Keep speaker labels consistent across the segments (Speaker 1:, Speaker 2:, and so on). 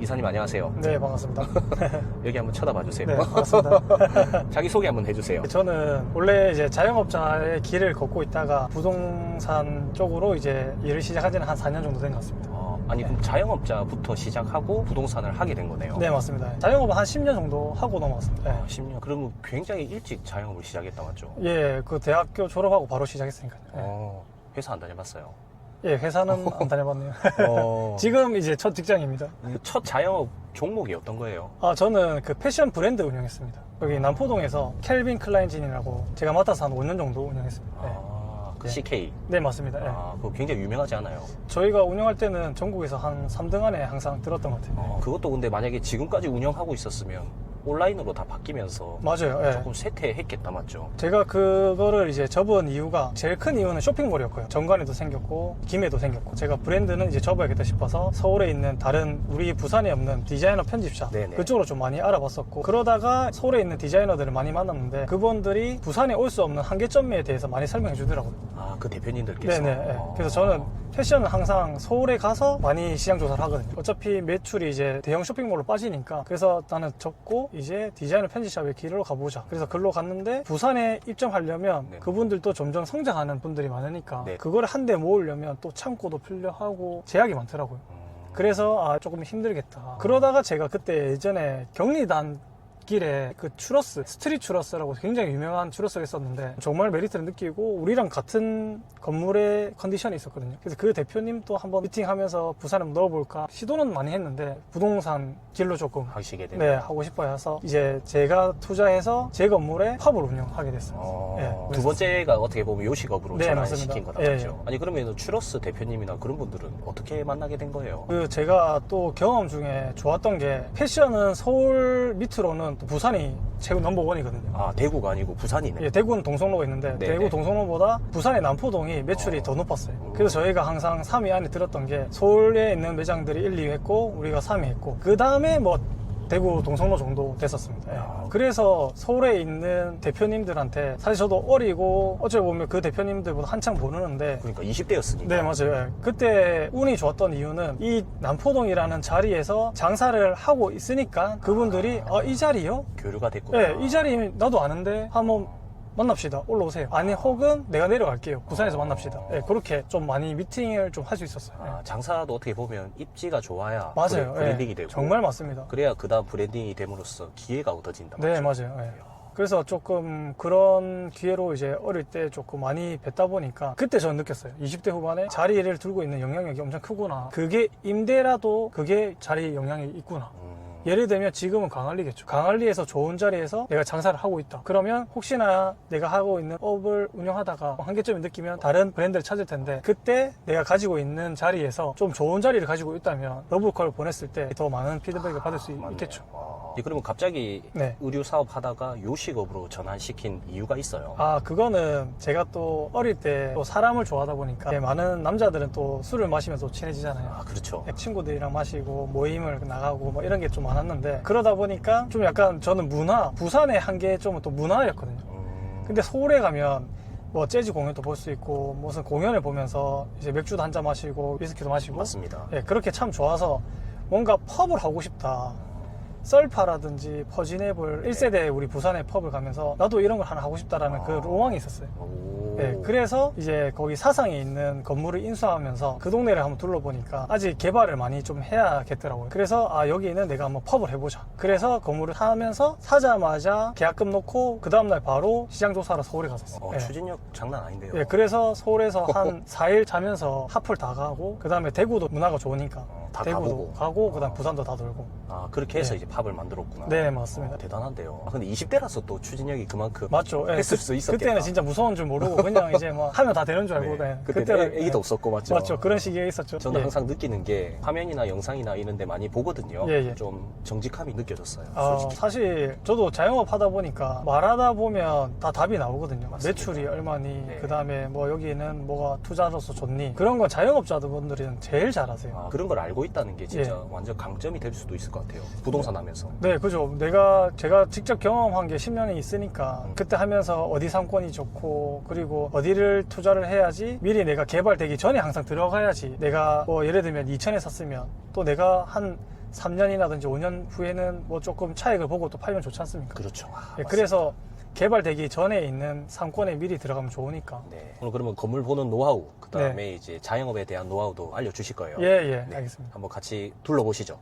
Speaker 1: 이사님 안녕하세요.
Speaker 2: 네, 반갑습니다.
Speaker 1: 여기 한번 쳐다봐 주세요.
Speaker 2: 네, 반갑습니다.
Speaker 1: 자기소개 한번 해주세요.
Speaker 2: 저는 원래 이제 자영업자의 길을 걷고 있다가 부동산 쪽으로 이제 일을 시작한 지는 한 4년 정도 된 것 같습니다.
Speaker 1: 아니 그럼 자영업자부터 시작하고 부동산을 하게 된 거네요?
Speaker 2: 네, 맞습니다. 자영업은 한 10년 정도 하고 넘어갔습니다. 네.
Speaker 1: 10년? 그러면 굉장히 일찍 자영업을 시작했다 맞죠?
Speaker 2: 예, 그 대학교 졸업하고 바로 시작했으니까요. 네.
Speaker 1: 회사 안 다녀봤어요?
Speaker 2: 예, 회사는 안 다녀봤네요.
Speaker 1: 어,
Speaker 2: 지금 이제 첫 직장입니다.
Speaker 1: 첫 자영업 종목이 어떤 거예요?
Speaker 2: 저는 그 패션 브랜드 운영했습니다. 여기 남포동에서 켈빈 클라인진이라고 제가 맡아서 한 5년 정도 운영했습니다. 네.
Speaker 1: 그
Speaker 2: 네.
Speaker 1: CK?
Speaker 2: 네, 맞습니다. 네.
Speaker 1: 그거 굉장히 유명하지 않아요?
Speaker 2: 저희가 운영할 때는 전국에서 한 3등 안에 항상 들었던 것 같아요.
Speaker 1: 그것도 근데 만약에 지금까지 운영하고 있었으면 온라인으로 다 바뀌면서
Speaker 2: 맞아요. 예.
Speaker 1: 조금 쇠퇴했겠다 맞죠?
Speaker 2: 제가 그거를 이제 접은 이유가 제일 큰 이유는 쇼핑몰이었고요. 정관에도 생겼고 김해도 생겼고 제가 브랜드는 이제 접어야겠다 싶어서 서울에 있는 다른 우리 부산에 없는 디자이너 편집샵
Speaker 1: 네네.
Speaker 2: 그쪽으로 좀 많이 알아봤었고 그러다가 서울에 있는 디자이너들을 많이 만났는데 그분들이 부산에 올 수 없는 한계점에 대해서 많이 설명해 주더라고요.
Speaker 1: 그 대표님들께서?
Speaker 2: 네네. 예. 그래서 저는 패션은 항상 서울에 가서 많이 시장 조사를 하거든요. 어차피 매출이 이제 대형 쇼핑몰로 빠지니까 그래서 나는 접고 이제 디자이너 편집샵의 길로 가보자. 그래서 글로 갔는데 부산에 입점하려면
Speaker 1: 네.
Speaker 2: 그분들도 점점 성장하는 분들이 많으니까
Speaker 1: 네.
Speaker 2: 그걸 한데 모으려면 또 창고도 필요하고 제약이 많더라고요. 그래서 조금 힘들겠다. 그러다가 제가 그때 예전에 경리단 길에 그 추러스, 스트릿 추러스라고 굉장히 유명한 추러스가 있었는데 정말 메리트를 느끼고 우리랑 같은 건물의 컨디션이 있었거든요. 그래서 그 대표님도 한번 미팅하면서 부산에 한번 넣어볼까 시도는 많이 했는데 부동산 길로 조금
Speaker 1: 하시게 되면
Speaker 2: 네, 하고 싶어 해서 이제 제가 투자해서 제 건물에 팝을 운영하게 됐어요. 네,
Speaker 1: 두 번째가 어떻게 보면 요식업으로
Speaker 2: 네,
Speaker 1: 전환시킨
Speaker 2: 맞습니다.
Speaker 1: 거다
Speaker 2: 예,
Speaker 1: 맞죠?
Speaker 2: 예.
Speaker 1: 아니 그러면 추러스 대표님이나 그런 분들은 어떻게 만나게 된 거예요?
Speaker 2: 그 제가 또 경험 중에 좋았던 게 패션은 서울 밑으로는 또 부산이 최고 넘버원이거든요.
Speaker 1: 대구가 아니고 부산이네.
Speaker 2: 예, 대구는 동성로가 있는데
Speaker 1: 네네.
Speaker 2: 대구 동성로보다 부산의 남포동이 매출이 더 높았어요. 그래서 저희가 항상 3위 안에 들었던 게 서울에 있는 매장들이 1, 2위 했고 우리가 3위 했고 그 다음에 뭐 대구 동성로 정도 됐었습니다. 예. 그래서 서울에 있는 대표님들한테 사실 저도 어리고 어찌 보면 그 대표님들보다 한창 모르는데
Speaker 1: 그러니까 20대였으니까.
Speaker 2: 네, 맞아요. 예. 그때 운이 좋았던 이유는 이 남포동이라는 자리에서 장사를 하고 있으니까 그분들이 이 자리요?
Speaker 1: 교류가 됐구나.
Speaker 2: 네, 이 자리 나도 아는데 한번 만납시다. 올라오세요. 아니 혹은 내가 내려갈게요. 부산에서 만납시다. 네, 그렇게 좀 많이 미팅을 좀 할 수 있었어요. 네.
Speaker 1: 장사도 어떻게 보면 입지가 좋아야
Speaker 2: 맞아요.
Speaker 1: 브랜딩이
Speaker 2: 예.
Speaker 1: 되고
Speaker 2: 정말 맞습니다.
Speaker 1: 그래야 그 다음 브랜딩이 됨으로써 기회가 얻어진다
Speaker 2: 네,
Speaker 1: 맞죠?
Speaker 2: 맞아요. 예. 그래서 조금 그런 기회로 이제 어릴 때 조금 많이 뵀다 보니까 그때 저는 느꼈어요. 20대 후반에 자리를 들고 있는 영향력이 엄청 크구나. 그게 임대라도 그게 자리 영향이 있구나. 예를 들면 지금은 강할리겠죠. 강할리에서 좋은 자리에서 내가 장사를 하고 있다. 그러면 혹시나 내가 하고 있는 업을 운영하다가 한계점을 느끼면 다른 브랜드를 찾을 텐데 그때 내가 가지고 있는 자리에서 좀 좋은 자리를 가지고 있다면 러브콜을 보냈을 때 더 많은 피드백을 받을 수
Speaker 1: 맞네요.
Speaker 2: 있겠죠.
Speaker 1: 그러면 갑자기
Speaker 2: 네.
Speaker 1: 의류 사업 하다가 요식업으로 전환시킨 이유가 있어요?
Speaker 2: 그거는 제가 또 어릴 때 또 사람을 좋아하다 보니까 많은 남자들은 또 술을 마시면서 친해지잖아요.
Speaker 1: 그렇죠.
Speaker 2: 친구들이랑 마시고 모임을 나가고 뭐 이런 게 좀 많았는데 그러다 보니까 좀 약간 저는 부산의 한계 좀 또 문화였거든요. 근데 서울에 가면 뭐 재즈 공연도 볼 수 있고 무슨 공연을 보면서 이제 맥주도 한잔 마시고 위스키도 마시고
Speaker 1: 맞습니다.
Speaker 2: 예, 그렇게 참 좋아서 뭔가 펍을 하고 싶다. 썰파라든지 퍼지네블 1세대 우리 부산의 펍을 가면서 나도 이런 걸 하나 하고 싶다라는 그 로망이 있었어요. 네, 그래서 이제 거기 사상에 있는 건물을 인수하면서 그 동네를 한번 둘러보니까 아직 개발을 많이 좀 해야겠더라고요. 그래서 여기는 내가 한번 펍을 해보자. 그래서 건물을 사면서 사자마자 계약금 놓고 그 다음날 바로 시장 조사하러 서울에 갔었어요. 네.
Speaker 1: 추진력 장난 아닌데요.
Speaker 2: 네, 그래서 서울에서 한 4일 자면서 하플 다 가고 그 다음에 대구도 문화가 좋으니까
Speaker 1: 다
Speaker 2: 대구도 가고 그 다음 부산도 다 돌고.
Speaker 1: 그렇게 해서
Speaker 2: 네.
Speaker 1: 이제 팝을 만들었구나.
Speaker 2: 네, 맞습니다.
Speaker 1: 대단한데요. 근데 20대라서 또 추진력이 그만큼
Speaker 2: 맞죠. 예,
Speaker 1: 했을 수 있었겠다.
Speaker 2: 그때는 진짜 무서운 줄 모르고 그냥 이제 뭐 하면 다 되는 줄 알고. 네.
Speaker 1: 그때는 애기도 없었고 맞죠?
Speaker 2: 맞죠. 그런 시기에 있었죠.
Speaker 1: 저는
Speaker 2: 예.
Speaker 1: 항상 느끼는 게 화면이나 영상이나 이런 데 많이 보거든요.
Speaker 2: 예, 예.
Speaker 1: 좀 정직함이 느껴졌어요. 솔직히.
Speaker 2: 사실 저도 자영업 하다 보니까 말하다 보면 다 답이 나오거든요.
Speaker 1: 맞습니다.
Speaker 2: 매출이 얼마니,
Speaker 1: 네.
Speaker 2: 그 다음에 뭐 여기는 뭐가 투자로서 좋니, 그런 건 자영업자분들은 제일 잘하세요.
Speaker 1: 그런 걸 알고 있다는 게 진짜
Speaker 2: 예.
Speaker 1: 완전 강점이 될 수도 있을 것 같아요. 부동산 하면서.
Speaker 2: 네, 그죠. 제가 직접 경험한 게 10년이 있으니까 그때 하면서 어디 상권이 좋고 그리고 어디를 투자를 해야지 미리 내가 개발되기 전에 항상 들어가야지 내가 뭐 예를 들면 2천에 샀으면 또 내가 한 3년이라든지 5년 후에는 뭐 조금 차익을 보고 또 팔면 좋지 않습니까?
Speaker 1: 그렇죠.
Speaker 2: 예, 그래서 개발되기 전에 있는 상권에 미리 들어가면 좋으니까.
Speaker 1: 네. 오늘 그러면 건물 보는 노하우, 그 다음에 이제 자영업에 대한 노하우도 알려주실 거예요.
Speaker 2: 예, 예,
Speaker 1: 네.
Speaker 2: 알겠습니다.
Speaker 1: 한번 같이 둘러보시죠.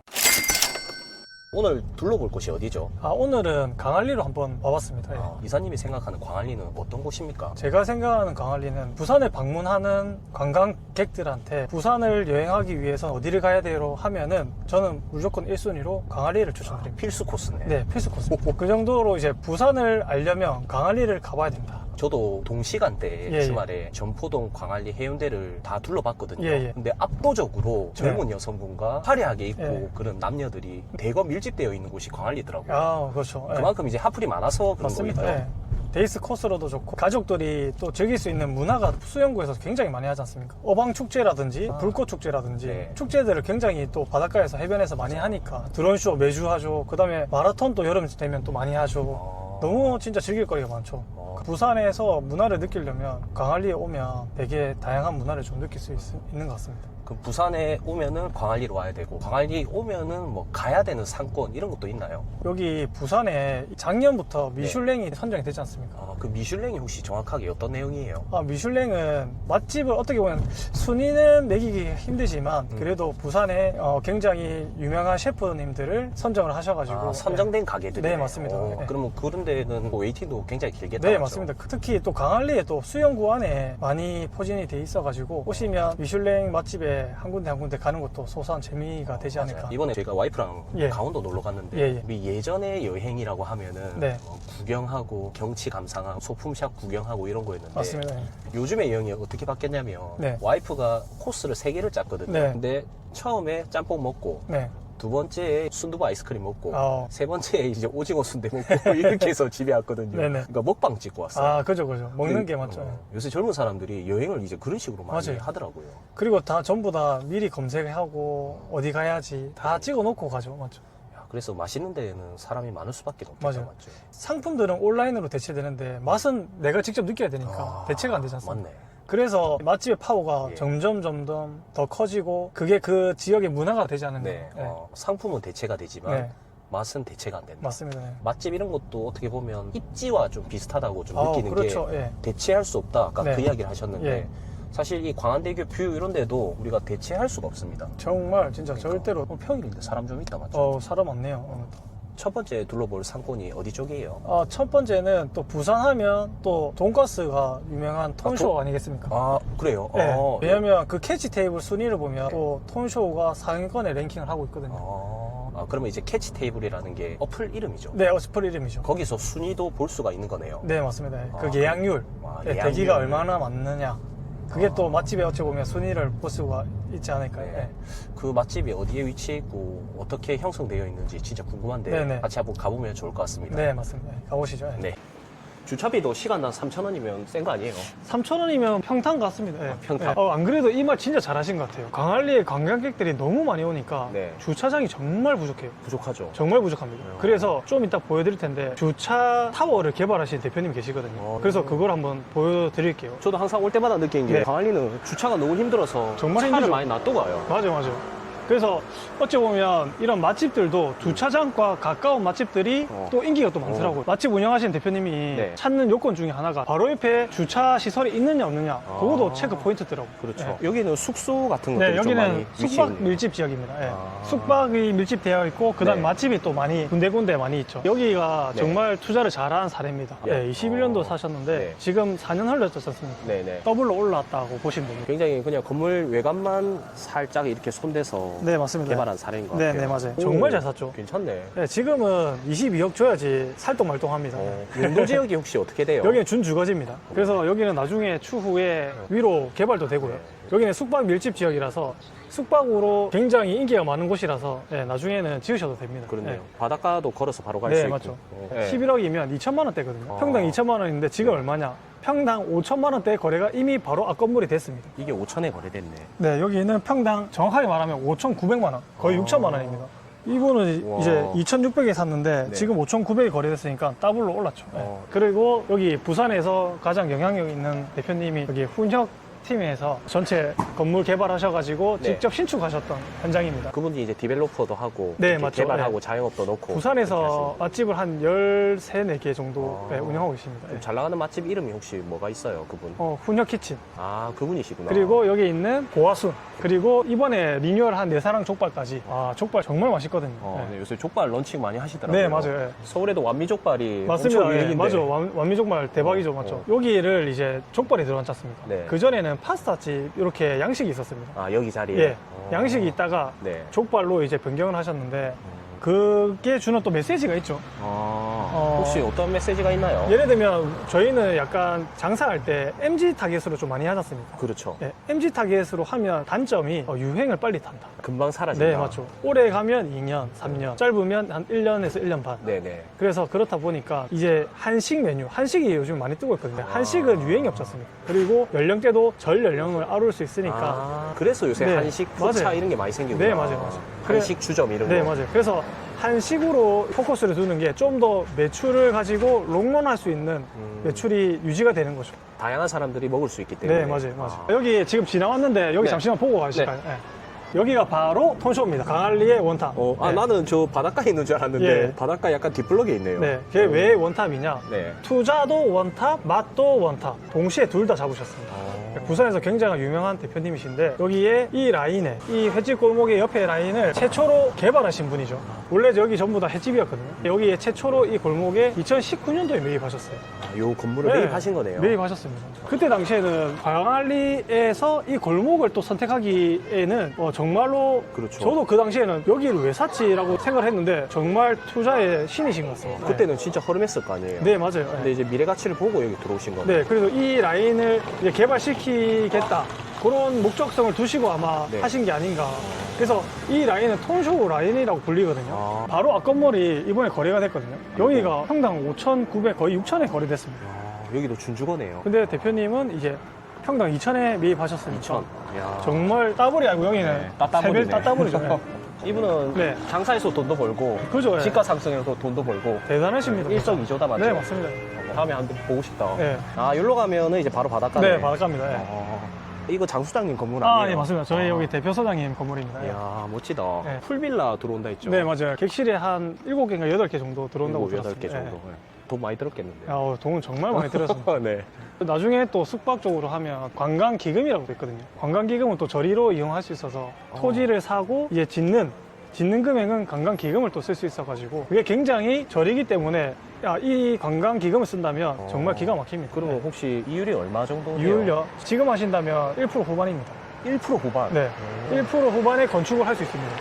Speaker 1: 오늘 둘러볼 곳이 어디죠?
Speaker 2: 오늘은 강안리로 한번 와봤습니다. 예.
Speaker 1: 이사님이 생각하는 광안리는 어떤 곳입니까?
Speaker 2: 제가 생각하는 강안리는 부산에 방문하는 관광객들한테 부산을 여행하기 위해서 어디를 가야 돼요 하면은 저는 무조건 1순위로 강안리를 추천드립니다.
Speaker 1: 필수 코스네.
Speaker 2: 네, 필수 코스. 그 정도로 이제 부산을 알려면 강안리를 가봐야 된다.
Speaker 1: 저도 동시간대에
Speaker 2: 예,
Speaker 1: 주말에 전포동, 광안리, 해운대를 다 둘러봤거든요.
Speaker 2: 예, 예.
Speaker 1: 근데 압도적으로 젊은 여성분과 화려하게 입고
Speaker 2: 예.
Speaker 1: 그런 남녀들이 대거 밀집되어 있는 곳이 광안리더라고요.
Speaker 2: 아, 그렇죠. 예.
Speaker 1: 그만큼 이제 핫플이 많아서 그런
Speaker 2: 맞습니다.
Speaker 1: 거겠죠.
Speaker 2: 예. 데이스 코스로도 좋고 가족들이 또 즐길 수 있는 문화가 수영구에서 굉장히 많이 하지 않습니까? 어방 축제라든지 불꽃 축제라든지
Speaker 1: 네.
Speaker 2: 축제들을 굉장히 또 바닷가에서 해변에서 많이 하니까 드론쇼 매주 하죠. 그다음에 마라톤 또 여름 되면 또 많이 하죠. 너무 진짜 즐길 거리가 많죠. 부산에서 문화를 느끼려면 강안리에 오면 되게 다양한 문화를 좀 느낄 수 있는 것 같습니다.
Speaker 1: 그럼 부산에 오면은 광안리로 와야 되고 광안리 오면은 뭐 가야 되는 상권 이런 것도 있나요?
Speaker 2: 여기 부산에 작년부터 미슐랭이 선정이 되지 않습니까?
Speaker 1: 그 미슐랭이 혹시 정확하게 어떤 내용이에요?
Speaker 2: 미슐랭은 맛집을 어떻게 보면 순위는 매기기 힘들지만 그래도 부산에 굉장히 유명한 셰프님들을 선정을 하셔가지고
Speaker 1: 선정된 가게들이
Speaker 2: 네, 맞습니다. 네.
Speaker 1: 그러면 그런 데는 뭐 웨이팅도 굉장히 길게
Speaker 2: 네,
Speaker 1: 따랐죠?
Speaker 2: 맞습니다. 특히 또 강안리에 또 수영구 안에 많이 포진이 돼 있어가지고 오시면 미슐랭 맛집에 한 군데 한 군데 가는 것도 소소한 재미가 되지 않을까.
Speaker 1: 맞아요. 이번에 제가 와이프랑
Speaker 2: 예.
Speaker 1: 강원도 놀러 갔는데
Speaker 2: 예, 예.
Speaker 1: 우리 예전에 여행이라고 하면은
Speaker 2: 네.
Speaker 1: 구경하고 경치 감상하고 소품샵 구경하고 이런 거였는데
Speaker 2: 맞습니다.
Speaker 1: 요즘에 여행이 어떻게 바뀌었냐면
Speaker 2: 네.
Speaker 1: 와이프가 코스를 3개를 짰거든요.
Speaker 2: 네.
Speaker 1: 근데 처음에 짬뽕 먹고
Speaker 2: 네.
Speaker 1: 두 번째에 순두부 아이스크림 먹고
Speaker 2: 아.
Speaker 1: 세 번째에 이제 오징어 순대 먹고 이렇게 해서 집에 왔거든요.
Speaker 2: 네네.
Speaker 1: 그러니까 먹방 찍고 왔어요.
Speaker 2: 그죠. 먹는 게 맞죠.
Speaker 1: 요새 젊은 사람들이 여행을 이제 그런 식으로 많이
Speaker 2: 맞아요.
Speaker 1: 하더라고요.
Speaker 2: 그리고 다 전부 다 미리 검색하고 어디 가야지 다 찍어 놓고 가죠. 맞죠.
Speaker 1: 그래서 맛있는 데는 사람이 많을 수밖에 없겠죠.
Speaker 2: 맞아요.
Speaker 1: 맞죠?
Speaker 2: 상품들은 온라인으로 대체되는데 맛은 내가 직접 느껴야 되니까 대체가 안 되지 않습니까?
Speaker 1: 맞네.
Speaker 2: 그래서 맛집의 파워가
Speaker 1: 예.
Speaker 2: 점점 더 커지고 그게 그 지역의 문화가 되지 않는
Speaker 1: 네.
Speaker 2: 거예요.
Speaker 1: 상품은 대체가 되지만
Speaker 2: 네.
Speaker 1: 맛은 대체가 안 된다.
Speaker 2: 맞습니다. 네.
Speaker 1: 맛집 이런 것도 어떻게 보면 입지와 좀 비슷하다고 좀
Speaker 2: 아,
Speaker 1: 느끼는
Speaker 2: 그렇죠.
Speaker 1: 게
Speaker 2: 예.
Speaker 1: 대체할 수 없다. 아까
Speaker 2: 네.
Speaker 1: 그 이야기를 하셨는데
Speaker 2: 예.
Speaker 1: 사실 이 광안대교 뷰 이런 데도 우리가 대체할 수가 없습니다.
Speaker 2: 정말 진짜
Speaker 1: 그러니까.
Speaker 2: 절대로
Speaker 1: 평일인데 사람 좀 있다 맞죠?
Speaker 2: 사람 많네요. 오늘도.
Speaker 1: 첫 번째 둘러볼 상권이 어디 쪽이에요?
Speaker 2: 첫 번째는 또 부산하면 또 돈가스가 유명한 톤쇼 아니겠습니까?
Speaker 1: 그래요?
Speaker 2: 네. 왜냐면 그 캐치 테이블 순위를 보면 또 톤쇼가 상위권에 랭킹을 하고 있거든요.
Speaker 1: 그러면 이제 캐치 테이블이라는 게 어플 이름이죠?
Speaker 2: 네, 어스플 이름이죠.
Speaker 1: 거기서 순위도 볼 수가 있는 거네요.
Speaker 2: 네, 맞습니다. 그
Speaker 1: 아,
Speaker 2: 예약률, 네,
Speaker 1: 예약률.
Speaker 2: 대기가 얼마나 많느냐. 그게 또 맛집에 어찌 보면 순위를 볼 수가 있지 않을까요?
Speaker 1: 네.
Speaker 2: 네.
Speaker 1: 그 맛집이 어디에 위치해 있고 어떻게 형성되어 있는지 진짜 궁금한데
Speaker 2: 네네.
Speaker 1: 같이 한번 가보면 좋을 것 같습니다.
Speaker 2: 네, 맞습니다. 가보시죠.
Speaker 1: 네. 주차비도 시간당 3,000원이면 센 거 아니에요?
Speaker 2: 3,000원이면 평탄 같습니다. 네.
Speaker 1: 평탄.
Speaker 2: 네. 안 그래도 이 말 진짜 잘하신 것 같아요. 강안리에 관광객들이 너무 많이 오니까
Speaker 1: 네.
Speaker 2: 주차장이 정말 부족해요.
Speaker 1: 부족하죠.
Speaker 2: 정말 부족합니다. 그래서 좀 이따 보여드릴 텐데 주차 타워를 개발하신 대표님 계시거든요. 그래서 그걸 한번 보여드릴게요.
Speaker 1: 저도 항상 올 때마다 느끼는 게
Speaker 2: 네.
Speaker 1: 광안리는 주차가 너무 힘들어서
Speaker 2: 정말
Speaker 1: 차를
Speaker 2: 힘들죠.
Speaker 1: 많이 놔두고 가요.
Speaker 2: 맞아요. 그래서 어찌 보면 이런 맛집들도 주차장과 가까운 맛집들이 또 인기가 또 많더라고요. 맛집 운영하시는 대표님이
Speaker 1: 네.
Speaker 2: 찾는 요건 중에 하나가 바로 옆에 주차 시설이 있느냐 없느냐 그것도 체크 포인트더라고요.
Speaker 1: 그렇죠.
Speaker 2: 네.
Speaker 1: 여기는 숙소 같은 것들이
Speaker 2: 네,
Speaker 1: 좀 많이
Speaker 2: 여기는
Speaker 1: 위치해
Speaker 2: 숙박
Speaker 1: 있네요.
Speaker 2: 밀집 지역입니다. 예.
Speaker 1: 아.
Speaker 2: 숙박이 밀집되어 있고 그다음
Speaker 1: 네.
Speaker 2: 맛집이 또 많이 군데군데 많이 있죠. 여기가
Speaker 1: 네.
Speaker 2: 정말 투자를 잘한 사례입니다.
Speaker 1: 예.
Speaker 2: 21년도
Speaker 1: 어.
Speaker 2: 사셨는데
Speaker 1: 네.
Speaker 2: 지금 4년 흘렀지 않습니까?
Speaker 1: 네네.
Speaker 2: 더블로 올랐다고 보시면 됩니다.
Speaker 1: 굉장히 그냥 건물 외관만 살짝 이렇게 손대서
Speaker 2: 네, 맞습니다.
Speaker 1: 개발한 사례인 것
Speaker 2: 네,
Speaker 1: 같아요.
Speaker 2: 네, 맞아요.
Speaker 1: 오,
Speaker 2: 정말 잘 샀죠.
Speaker 1: 괜찮네.
Speaker 2: 네, 지금은 22억 줘야지 살동말동합니다.
Speaker 1: 용도 지역이 혹시 어떻게 돼요?
Speaker 2: 여기는 준주거지입니다. 그래서 여기는 나중에 추후에 위로 개발도 되고요.
Speaker 1: 네.
Speaker 2: 여기는 숙박 밀집 지역이라서 숙박으로 굉장히 인기가 많은 곳이라서 네, 나중에는 지으셔도 됩니다.
Speaker 1: 그렇네요.
Speaker 2: 네.
Speaker 1: 바닷가도 걸어서 바로 갈
Speaker 2: 네,
Speaker 1: 수 있고.
Speaker 2: 맞죠.
Speaker 1: 네.
Speaker 2: 11억이면 2천만 원대거든요.
Speaker 1: 아.
Speaker 2: 평당 2천만 원인데 지금 얼마냐? 평당 5천만 원대 거래가 이미 바로 앞 건물이 됐습니다.
Speaker 1: 이게 5천에 거래됐네.
Speaker 2: 네, 여기는 평당 정확하게 말하면 5,900만 원, 거의 6천만 원입니다. 이거는
Speaker 1: 와.
Speaker 2: 이제 2,600에 샀는데
Speaker 1: 네.
Speaker 2: 지금 5,900에 거래됐으니까 더블로 올랐죠. 네.
Speaker 1: 어.
Speaker 2: 그리고 여기 부산에서 가장 영향력 있는 대표님이 여기 훈혁 팀에서 전체 건물 개발하셔가지고
Speaker 1: 네.
Speaker 2: 직접 신축하셨던 현장입니다.
Speaker 1: 그분이 이제 디벨로퍼도 하고
Speaker 2: 네,
Speaker 1: 이렇게
Speaker 2: 맞죠.
Speaker 1: 개발하고
Speaker 2: 네.
Speaker 1: 자영업도 넣고 그렇게
Speaker 2: 부산에서
Speaker 1: 하시는.
Speaker 2: 맛집을 한 13, 4개 정도
Speaker 1: 아.
Speaker 2: 네, 운영하고 있습니다.
Speaker 1: 좀 잘 나가는 맛집 이름이 혹시 뭐가 있어요, 그분?
Speaker 2: 훈혁키친.
Speaker 1: 아, 그분이시구나.
Speaker 2: 그리고 여기 있는 고화순. 그리고 이번에 리뉴얼한 내사랑 족발까지. 아, 족발 정말 맛있거든요. 네.
Speaker 1: 네, 요새 족발 런칭 많이 하시더라고요.
Speaker 2: 네, 맞아요. 네.
Speaker 1: 서울에도 완미족발이
Speaker 2: 맞습니다.
Speaker 1: 엄청
Speaker 2: 예,
Speaker 1: 유행인데.
Speaker 2: 맞아. 완미족발 대박이죠, 맞죠? 여기를 이제 족발이 들어갔지 않습니까?
Speaker 1: 네.
Speaker 2: 그전에는 파스타집 이렇게 양식이 있었습니다.
Speaker 1: 아, 여기 자리에?
Speaker 2: 예. 양식이 있다가
Speaker 1: 네.
Speaker 2: 족발로 이제 변경을 하셨는데 그게 주는 또 메시지가 있죠.
Speaker 1: 혹시 어떤 메시지가 있나요?
Speaker 2: 예를 들면 저희는 약간 장사할 때 MG 타겟으로 좀 많이 하셨습니다.
Speaker 1: 그렇죠.
Speaker 2: 예, MG 타겟으로 하면 단점이 유행을 빨리 탄다.
Speaker 1: 금방 사라진다.
Speaker 2: 네, 맞죠. 오래 가면 2년, 3년, 짧으면 한 1년에서 1년 반.
Speaker 1: 네네.
Speaker 2: 그래서 그렇다 보니까 이제 한식 메뉴, 한식이 요즘 많이 뜨고 있거든요. 한식은 유행이 없지 않습니까? 그리고 연령대도 전 연령을 아울 수 있으니까.
Speaker 1: 그래서 요새
Speaker 2: 네,
Speaker 1: 한식 푸차
Speaker 2: 맞아요.
Speaker 1: 이런 게 많이 생기구나.
Speaker 2: 네, 맞아요.
Speaker 1: 한식 주점 이런
Speaker 2: 네,
Speaker 1: 거.
Speaker 2: 맞아요. 그래서 한식으로 포커스를 두는 게 좀 더 매출을 가지고 롱런할 수 있는 매출이 유지가 되는 거죠.
Speaker 1: 다양한 사람들이 먹을 수 있기 때문에.
Speaker 2: 네, 맞아요. 여기 지금 지나왔는데 여기
Speaker 1: 네.
Speaker 2: 잠시만 보고 가실까요? 네. 여기가 바로 톤쇼입니다. 강알리의 원탑. 네.
Speaker 1: 나는 저 바닷가에 있는 줄 알았는데
Speaker 2: 예.
Speaker 1: 바닷가 약간 뒷블럭에 있네요.
Speaker 2: 네, 그게 왜 원탑이냐?
Speaker 1: 네.
Speaker 2: 투자도 원탑, 맛도 원탑. 동시에 둘 다 잡으셨습니다. 부산에서 굉장히 유명한 대표님이신데 여기에 이 라인에 이 횟집 골목의 옆에 라인을 최초로 개발하신 분이죠. 원래 여기 전부 다 횟집이었거든요. 여기에 최초로 이 골목에 2019년도에 매입하셨어요.
Speaker 1: 요 건물을
Speaker 2: 네,
Speaker 1: 매입하신 거네요.
Speaker 2: 매입하셨습니다. 그때 당시에는 광안리에서 이 골목을 또 선택하기에는 정말로
Speaker 1: 그렇죠.
Speaker 2: 저도 그 당시에는 여기를 왜 샀지라고 생각을 했는데 정말 투자의 신이신 것 같습니다.
Speaker 1: 그때는 진짜 허름했을 거 아니에요.
Speaker 2: 네, 맞아요.
Speaker 1: 근데 이제 미래 가치를 보고 여기 들어오신 거네요.
Speaker 2: 네, 그래서 이 라인을 이제 개발시키겠다. 그런 목적성을 두시고 아마
Speaker 1: 네.
Speaker 2: 하신 게 아닌가. 그래서 이 라인은 톤쇼 라인이라고 불리거든요. 바로 앞 건물이 이번에 거래가 됐거든요. 여기가 평당 5,900, 거의 6,000에 거래됐습니다.
Speaker 1: 여기도 준주거네요.
Speaker 2: 근데 대표님은 이제 평당 2,000에 매입하셨으니까
Speaker 1: 2,000. 야.
Speaker 2: 정말 따블이 아니고 여기는
Speaker 1: 네, 따따블이네.
Speaker 2: 세벨 따따블이죠. 네.
Speaker 1: 이분은
Speaker 2: 네.
Speaker 1: 장사해서 돈도 벌고
Speaker 2: 그죠, 네.
Speaker 1: 시가 상승해서 돈도 벌고
Speaker 2: 대단하십니다.
Speaker 1: 일석이조다 맞죠?
Speaker 2: 네, 맞습니다.
Speaker 1: 다음에 한번 보고 싶다.
Speaker 2: 네.
Speaker 1: 여기로 가면은 이제 바로 바닷가네.
Speaker 2: 네, 바닷가입니다. 네.
Speaker 1: 이거 장수장님 건물 아니에요?
Speaker 2: 네, 맞습니다. 저희 여기 대표 소장님 건물입니다. 네.
Speaker 1: 이야, 멋지다.
Speaker 2: 네.
Speaker 1: 풀빌라 들어온다 했죠?
Speaker 2: 네, 맞아요. 객실에 한 7개인가 8개 정도 들어온다고
Speaker 1: 7개
Speaker 2: 들었습니다.
Speaker 1: 정도.
Speaker 2: 네.
Speaker 1: 네. 돈 많이 들었겠는데.
Speaker 2: 돈은 정말 많이 들었습니다.
Speaker 1: 네.
Speaker 2: 나중에 또 숙박 쪽으로 하면 관광기금이라고 도 있거든요. 관광기금은 또 저리로 이용할 수 있어서 토지를 사고 이제 짓는 금액은 관광기금을 또 쓸 수 있어가지고 그게 굉장히 저리기 때문에 이 관광기금을 쓴다면 정말 기가 막힙니다.
Speaker 1: 그러면 혹시 이율이 얼마 정도? 돼요?
Speaker 2: 이율요? 지금 하신다면 1% 후반입니다.
Speaker 1: 1% 후반?
Speaker 2: 네. 1% 후반에 건축을 할 수 있습니다.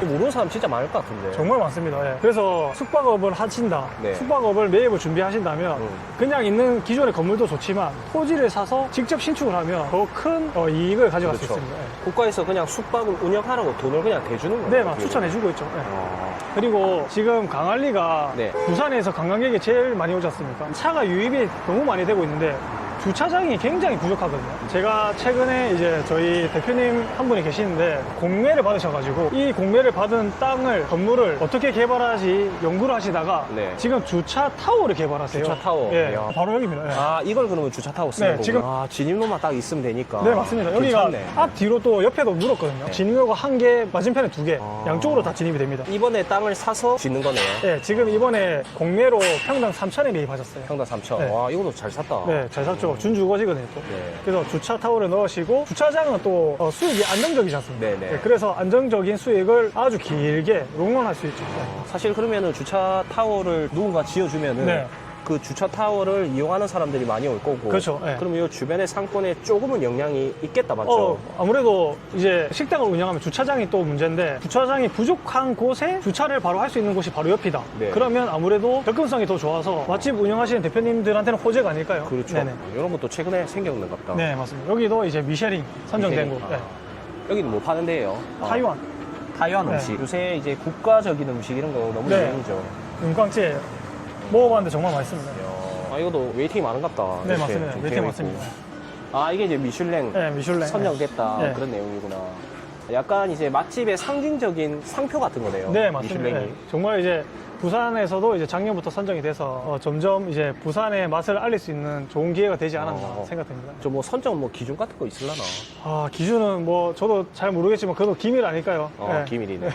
Speaker 1: 모르는 사람 진짜 많을 것 같은데.
Speaker 2: 정말 많습니다. 예. 그래서 숙박업을 하신다.
Speaker 1: 네.
Speaker 2: 숙박업을 매입을 준비하신다면 그냥 있는 기존의 건물도 좋지만 토지를 사서 직접 신축을 하면 더 큰 이익을 가져갈 수
Speaker 1: 그렇죠.
Speaker 2: 있습니다. 예.
Speaker 1: 국가에서 그냥 숙박을 운영하라고 돈을 그냥 대주는 거예요?
Speaker 2: 네, 막 추천해주고 있죠. 예.
Speaker 1: 아,
Speaker 2: 그리고 지금 강안리가
Speaker 1: 네.
Speaker 2: 부산에서 관광객이 제일 많이 오지 않습니까? 차가 유입이 너무 많이 되고 있는데 주차장이 굉장히 부족하거든요. 제가 최근에 이제 저희 대표님 한 분이 계시는데 공매를 받으셔가지고 이 공매를 받은 땅을 건물을 어떻게 개발하지 연구를 하시다가
Speaker 1: 네.
Speaker 2: 지금 주차 타워를 개발하세요.
Speaker 1: 주차 타워.
Speaker 2: 예,
Speaker 1: 이야.
Speaker 2: 바로 여기입니다. 예.
Speaker 1: 이걸 그러면 주차 타고 쓰는
Speaker 2: 네,
Speaker 1: 거구나.
Speaker 2: 지금-
Speaker 1: 진입로만 딱 있으면 되니까.
Speaker 2: 네, 맞습니다. 여기가
Speaker 1: 괜찮네.
Speaker 2: 앞 뒤로 또 옆에도 물었거든요.
Speaker 1: 네.
Speaker 2: 진입로가 한 개, 맞은편에 두 개,
Speaker 1: 아.
Speaker 2: 양쪽으로 다 진입이 됩니다.
Speaker 1: 이번에 땅을 사서 짓는 거네요.
Speaker 2: 네, 지금 이번에 공매로 평당 3,000에 매입하셨어요.
Speaker 1: 평당 3천.
Speaker 2: 네.
Speaker 1: 와, 이것도 잘 샀다.
Speaker 2: 네, 잘 샀죠. 준주거지거든요. 또.
Speaker 1: 네.
Speaker 2: 그래서 주차 타워를 넣으시고 주차장은 또 수익이 안정적이지 않습니까?
Speaker 1: 네네.
Speaker 2: 그래서 안정적인 수익을 아주 길게 롱런할 수 있죠.
Speaker 1: 사실 그러면은 주차 타워를 누군가 지어주면은
Speaker 2: 네.
Speaker 1: 그 주차 타워를 이용하는 사람들이 많이 올 거고.
Speaker 2: 그렇죠. 네.
Speaker 1: 그럼 이 주변의 상권에 조금은 영향이 있겠다, 맞죠?
Speaker 2: 아무래도 이제 식당을 운영하면 주차장이 또 문제인데 주차장이 부족한 곳에 주차를 바로 할 수 있는 곳이 바로 옆이다.
Speaker 1: 네.
Speaker 2: 그러면 아무래도 접근성이 더 좋아서 맛집 운영하시는 대표님들한테는 호재가 아닐까요?
Speaker 1: 그렇죠.
Speaker 2: 네네.
Speaker 1: 이런 것도 최근에 생겼는 것 같다.
Speaker 2: 네, 맞습니다. 여기도 이제 미쉐린 선정된
Speaker 1: 미쉐린.
Speaker 2: 곳. 네.
Speaker 1: 여기는 뭐 파는 데예요?
Speaker 2: 타이완.
Speaker 1: 타이완
Speaker 2: 네.
Speaker 1: 음식. 요새 이제 국가적인 음식 이런 거 너무
Speaker 2: 네.
Speaker 1: 유행이죠.
Speaker 2: 은광찌예요. 먹어봤는데 정말 맛있습니다.
Speaker 1: 이것도 웨이팅이 많은갑다.
Speaker 2: 네,
Speaker 1: 이렇게
Speaker 2: 맞습니다.
Speaker 1: 좀
Speaker 2: 웨이팅
Speaker 1: 되어
Speaker 2: 맞습니다.
Speaker 1: 있고. 이게 이제 미슐랭
Speaker 2: 네, 미슐랭.
Speaker 1: 선정됐다.
Speaker 2: 네.
Speaker 1: 그런 내용이구나. 약간 이제 맛집의 상징적인 상표 같은 거네요.
Speaker 2: 네, 맞습니다.
Speaker 1: 미슐랭이.
Speaker 2: 네. 정말 이제 부산에서도 이제 작년부터 선정이 돼서 점점 이제 부산의 맛을 알릴 수 있는 좋은 기회가 되지 않았나 생각됩니다.
Speaker 1: 저 뭐 선정 뭐 기준 같은 거 있을라나?
Speaker 2: 아, 기준은 뭐 저도 잘 모르겠지만 그래도 기밀 아닐까요? 네.
Speaker 1: 기밀이네.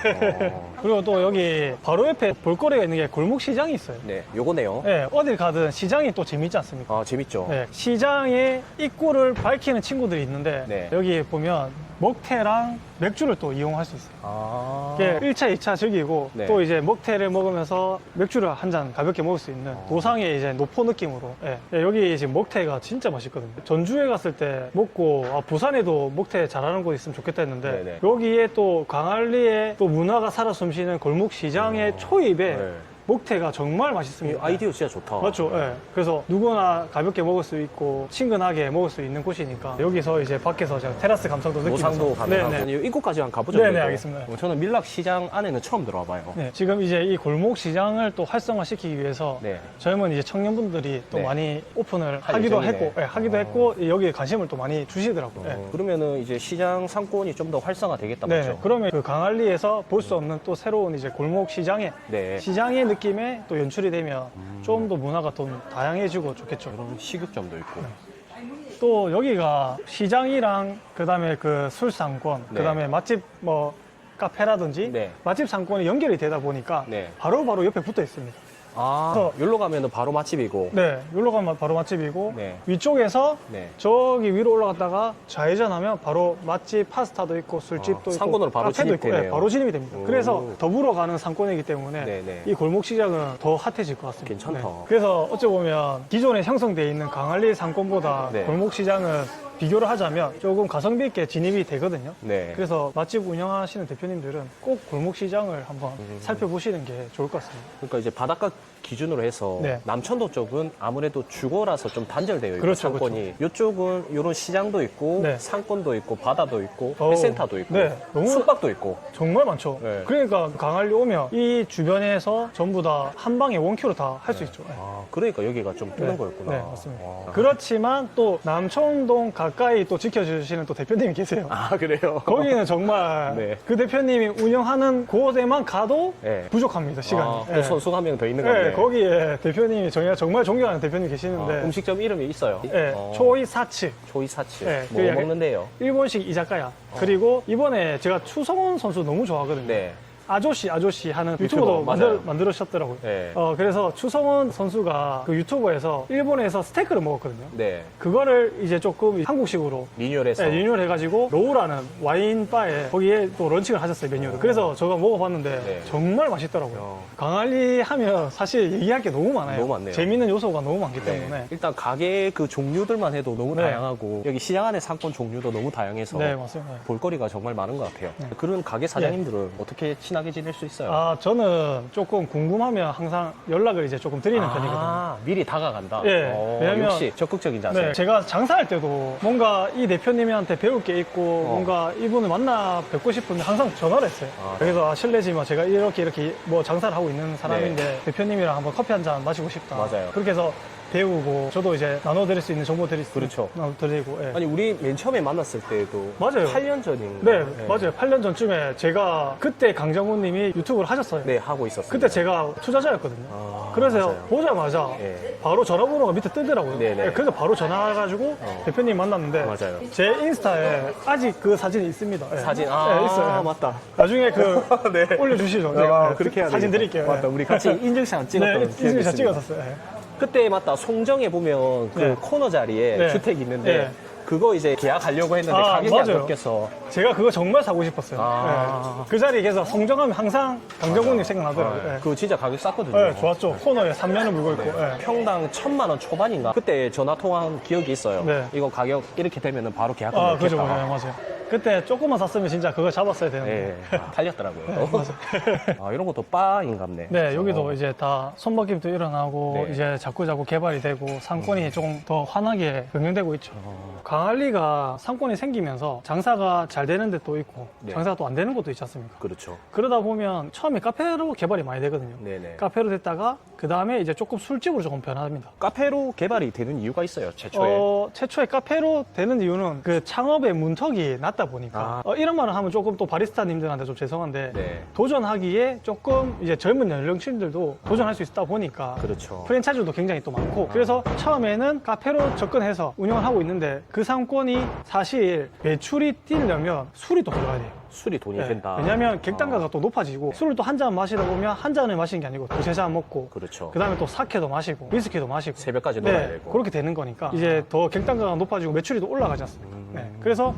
Speaker 2: 그리고 또 여기 바로 옆에 볼거리가 있는 게 골목시장이 있어요.
Speaker 1: 네, 요거네요.
Speaker 2: 네, 어딜 가든 시장이 또 재밌지 않습니까?
Speaker 1: 아, 재밌죠.
Speaker 2: 네, 시장의 입구를 밝히는 친구들이 있는데
Speaker 1: 네.
Speaker 2: 여기 보면 먹태랑 맥주를 또 이용할 수 있어요.
Speaker 1: 아.
Speaker 2: 이게 1차, 2차 즐기고
Speaker 1: 네.
Speaker 2: 또 이제 먹태를 먹으면서 맥주를 한 잔 가볍게 먹을 수 있는 노상의 이제 노포 느낌으로. 예. 예, 여기 지금 먹태가 진짜 맛있거든요. 전주에 갔을 때 먹고 부산에도 먹태 잘하는 곳 있으면 좋겠다 했는데
Speaker 1: 네네.
Speaker 2: 여기에 또 광안리에 또 문화가 살아 숨쉬는 골목 시장의 초입에
Speaker 1: 네.
Speaker 2: 먹태가 정말
Speaker 1: 이
Speaker 2: 맛있습니다.
Speaker 1: 아이디어 진짜 좋다.
Speaker 2: 맞죠. 예. 그래서 누구나 가볍게 먹을 수 있고 친근하게 먹을 수 있는 곳이니까 여기서 이제 밖에서 제가 테라스 감성도 느끼면서
Speaker 1: 노상도 가능하고.
Speaker 2: 네네.
Speaker 1: 입구까지 한번 가보죠.
Speaker 2: 네네,
Speaker 1: 그래도.
Speaker 2: 알겠습니다.
Speaker 1: 저는 밀락시장 안에는 처음 들어와 봐요.
Speaker 2: 네, 지금 이제 이 골목 시장을 또 활성화시키기 위해서
Speaker 1: 네.
Speaker 2: 젊은 이제 청년분들이 또
Speaker 1: 네.
Speaker 2: 많이 오픈을
Speaker 1: 할
Speaker 2: 하기도
Speaker 1: 예정이네.
Speaker 2: 했고, 예, 하기도 했고 여기에 관심을 또 많이 주시더라고요. 예.
Speaker 1: 그러면은 이제 시장 상권이 좀 더 활성화 되겠다
Speaker 2: 네,
Speaker 1: 맞죠?
Speaker 2: 그러면 그 강안리에서 볼 수 없는 또 새로운 이제 골목 시장의
Speaker 1: 네.
Speaker 2: 시장의 느낌에 또 연출이 되면 좀 더 문화가 좀 다양해지고 좋겠죠.
Speaker 1: 그런 식육점도 있고.
Speaker 2: 또 여기가 시장이랑 그다음에 그 술상권,
Speaker 1: 네.
Speaker 2: 그다음에 맛집 뭐 카페라든지
Speaker 1: 네.
Speaker 2: 맛집 상권이 연결이 되다 보니까
Speaker 1: 네.
Speaker 2: 바로 옆에 붙어 있습니다.
Speaker 1: 아, 여기로 가면은 바로 맛집이고.
Speaker 2: 네, 여기로 가면 바로 맛집이고
Speaker 1: 네.
Speaker 2: 위쪽에서
Speaker 1: 네.
Speaker 2: 저기 위로 올라갔다가 좌회전하면 바로 맛집 파스타도 있고 술집도 있고
Speaker 1: 상권으로 바로
Speaker 2: 카페도 있고
Speaker 1: 진입되네요.
Speaker 2: 네, 바로 진입이 됩니다.
Speaker 1: 오.
Speaker 2: 그래서 더불어 가는 상권이기 때문에
Speaker 1: 네네.
Speaker 2: 이 골목 시장은 더 핫해질 것 같습니다.
Speaker 1: 괜찮다.
Speaker 2: 그래서 어찌 보면 기존에 형성되어 있는 강안리 상권보다
Speaker 1: 네.
Speaker 2: 골목 시장은 비교를 하자면 조금 가성비 있게 진입이 되거든요.
Speaker 1: 네.
Speaker 2: 그래서 맛집 운영하시는 대표님들은 꼭 골목 시장을 한번 살펴보시는 게 좋을 것 같습니다.
Speaker 1: 그러니까 이제 바닷가 기준으로 해서
Speaker 2: 네.
Speaker 1: 남천도 쪽은 아무래도 주거라서 좀 단절되어 있고
Speaker 2: 그렇죠,
Speaker 1: 상권이 이쪽은 이런 시장도 있고
Speaker 2: 네.
Speaker 1: 상권도 있고 바다도 있고
Speaker 2: 어우,
Speaker 1: 회센터도 있고
Speaker 2: 네, 너무-
Speaker 1: 숙박도 있고
Speaker 2: 정말 많죠.
Speaker 1: 네.
Speaker 2: 그러니까 강안리 오면 이 주변에서 전부 다 한 방에 원큐로 다 할 수 있죠. 네.
Speaker 1: 그러니까 여기가 좀 뜨는
Speaker 2: 네.
Speaker 1: 거였구나.
Speaker 2: 네, 맞습니다.
Speaker 1: 와.
Speaker 2: 그렇지만 또 남천동 가까이 또 지켜주시는 또 대표님이 계세요.
Speaker 1: 아 그래요?
Speaker 2: 거기는 정말
Speaker 1: 네.
Speaker 2: 그 대표님이 운영하는 곳에만 가도
Speaker 1: 네.
Speaker 2: 부족합니다, 시간이.
Speaker 1: 아,
Speaker 2: 네.
Speaker 1: 또 선수가 한 명 더 있는
Speaker 2: 네,
Speaker 1: 건데.
Speaker 2: 거기에 대표님이 저희가 정말 존경하는 대표님 계시는데
Speaker 1: 음식점 이름이 있어요.
Speaker 2: 네, 초이 사츠.
Speaker 1: 초이사치.
Speaker 2: 네,
Speaker 1: 뭐
Speaker 2: 그 약간-
Speaker 1: 먹는데요?
Speaker 2: 일본식 이자카야. 그리고 이번에 제가 추성훈 선수 너무 좋아하거든요.
Speaker 1: 네.
Speaker 2: 아저씨 하는
Speaker 1: 유튜버,
Speaker 2: 유튜버도
Speaker 1: 맞아요.
Speaker 2: 만들으셨더라고요.
Speaker 1: 네.
Speaker 2: 그래서 추성훈 선수가 그 유튜버에서 일본에서 스테이크를 먹었거든요.
Speaker 1: 네.
Speaker 2: 그거를 이제 조금 한국식으로
Speaker 1: 리뉴얼해서.
Speaker 2: 리뉴얼 해가지고 로우라는 와인바에 거기에 또 런칭을 하셨어요, 메뉴를. 그래서 제가 먹어봤는데
Speaker 1: 네.
Speaker 2: 정말 맛있더라고요. 강안리 하면 사실 얘기할 게 너무 많아요.
Speaker 1: 너무 많네요.
Speaker 2: 재밌는 요소가 너무 많기
Speaker 1: 네.
Speaker 2: 때문에.
Speaker 1: 일단 가게 그 종류들만 해도 너무
Speaker 2: 네.
Speaker 1: 다양하고 여기 시장 안에 상권 종류도 너무 다양해서
Speaker 2: 네, 맞습니다.
Speaker 1: 볼거리가 정말 많은 것 같아요. 그런 가게 사장님들은 어떻게 친하게 지낼 수 있어요?
Speaker 2: 저는 조금 궁금하면 항상 연락을 이제 조금 드리는 편이거든요.
Speaker 1: 미리 다가간다.
Speaker 2: 예, 왜냐면-
Speaker 1: 역시 적극적인 자세.
Speaker 2: 네, 제가 장사할 때도 뭔가 이 대표님한테 배울 게 있고 뭔가 이분을 만나 뵙고 싶은데 항상 전화를 했어요.
Speaker 1: 아.
Speaker 2: 그래서 실례지만 제가 이렇게 뭐 장사를 하고 있는 사람인데
Speaker 1: 네.
Speaker 2: 대표님이랑 한번 커피 한 잔 마시고 싶다.
Speaker 1: 맞아요.
Speaker 2: 그렇게 해서 배우고 저도 이제 나눠드릴 수 있는 정보
Speaker 1: 그렇죠.
Speaker 2: 드리고. 예.
Speaker 1: 아니 우리 맨 처음에 만났을 때도
Speaker 2: 맞아요.
Speaker 1: 8년 전인가?
Speaker 2: 네, 맞아요. 8년 전쯤에 제가 그때 강정훈 님이 유튜브를 하셨어요.
Speaker 1: 네, 하고 있었어요.
Speaker 2: 그때 제가 투자자였거든요.
Speaker 1: 아,
Speaker 2: 그래서
Speaker 1: 맞아요.
Speaker 2: 보자마자
Speaker 1: 예.
Speaker 2: 바로 전화번호가 밑에 뜨더라고요.
Speaker 1: 네네.
Speaker 2: 예, 그래서 바로 전화해가지고 대표님 만났는데
Speaker 1: 맞아요.
Speaker 2: 제 인스타에 아직 그 사진이 있습니다. 예.
Speaker 1: 사진
Speaker 2: 예, 있어요.
Speaker 1: 맞다.
Speaker 2: 나중에 그
Speaker 1: 네.
Speaker 2: 올려주시죠. 제가 예,
Speaker 1: 그렇게 해야
Speaker 2: 사진
Speaker 1: 되겠다.
Speaker 2: 드릴게요.
Speaker 1: 맞다.
Speaker 2: 예.
Speaker 1: 우리 같이 인증샷 찍었던
Speaker 2: 네,
Speaker 1: 기억이
Speaker 2: 인증샷
Speaker 1: 있습니다.
Speaker 2: 찍었었어요. 예.
Speaker 1: 그때 맞다. 송정에 보면 그
Speaker 2: 네.
Speaker 1: 코너 자리에
Speaker 2: 네.
Speaker 1: 주택 있는데
Speaker 2: 네.
Speaker 1: 그거 이제 계약하려고 했는데
Speaker 2: 아,
Speaker 1: 가격이 안
Speaker 2: 맞아요.
Speaker 1: 꺾여서
Speaker 2: 제가 그거 정말 사고 싶었어요.
Speaker 1: 아.
Speaker 2: 예. 그 자리에 계속 성정하면 항상 강정훈님 생각나더라고요. 예.
Speaker 1: 그거 진짜 가격 쌌거든요.
Speaker 2: 예, 좋았죠. 코너에 3면을 물고 있고. 예.
Speaker 1: 평당 1,000만 원 초반인가? 그때 전화 통화한 기억이 있어요.
Speaker 2: 네.
Speaker 1: 이거 가격 이렇게 되면 바로 계약금
Speaker 2: 아,
Speaker 1: 넣겠다.
Speaker 2: 그죠. 예, 맞아요. 그때 조금만 샀으면 진짜 그거 잡았어야 되는데.
Speaker 1: 네, 팔렸더라고요. 아, 이런 것도 바인갑네.
Speaker 2: 네, 여기도 이제 다 손바뀜도 일어나고
Speaker 1: 네.
Speaker 2: 이제 자꾸자꾸 개발이 되고 상권이 조금 더 환하게 경영되고 있죠. 강안리가 상권이 생기면서 장사가 잘 되는 데도 있고
Speaker 1: 네.
Speaker 2: 장사가 또 안 되는 곳도 있지 않습니까?
Speaker 1: 그렇죠.
Speaker 2: 그러다 보면 처음에 카페로 개발이 많이 되거든요.
Speaker 1: 네네.
Speaker 2: 카페로 됐다가 그 다음에 이제 조금 술집으로 조금 변합니다.
Speaker 1: 카페로 개발이 되는 이유가 있어요, 최초에.
Speaker 2: 최초에 카페로 되는 이유는 그 창업의 문턱이 낮다 낮다 보니까 이런 말을 하면 조금 또 바리스타님들한테 좀 죄송한데
Speaker 1: 네.
Speaker 2: 도전하기에 조금 이제 젊은 연령층들도 도전할 수 있다 보니까
Speaker 1: 그렇죠.
Speaker 2: 프랜차이즈도 굉장히 또 많고 그래서 처음에는 카페로 접근해서 운영을 하고 있는데 그 상권이 사실 매출이 뛰려면 술이 또 들어가야 돼요.
Speaker 1: 술이 돈이
Speaker 2: 네.
Speaker 1: 된다.
Speaker 2: 왜냐하면 객단가가 또 높아지고 술을 또 한 잔 마시다 보면 한 잔을 마시는 게 아니고 두세 잔 먹고
Speaker 1: 그렇죠.
Speaker 2: 그 다음에 또 사케도 마시고 위스키도 마시고
Speaker 1: 새벽까지 놀아야
Speaker 2: 네,
Speaker 1: 되고.
Speaker 2: 그렇게 되는 거니까 이제 더 객단가가 높아지고 매출이 또 올라가지 않습니까? 네, 그래서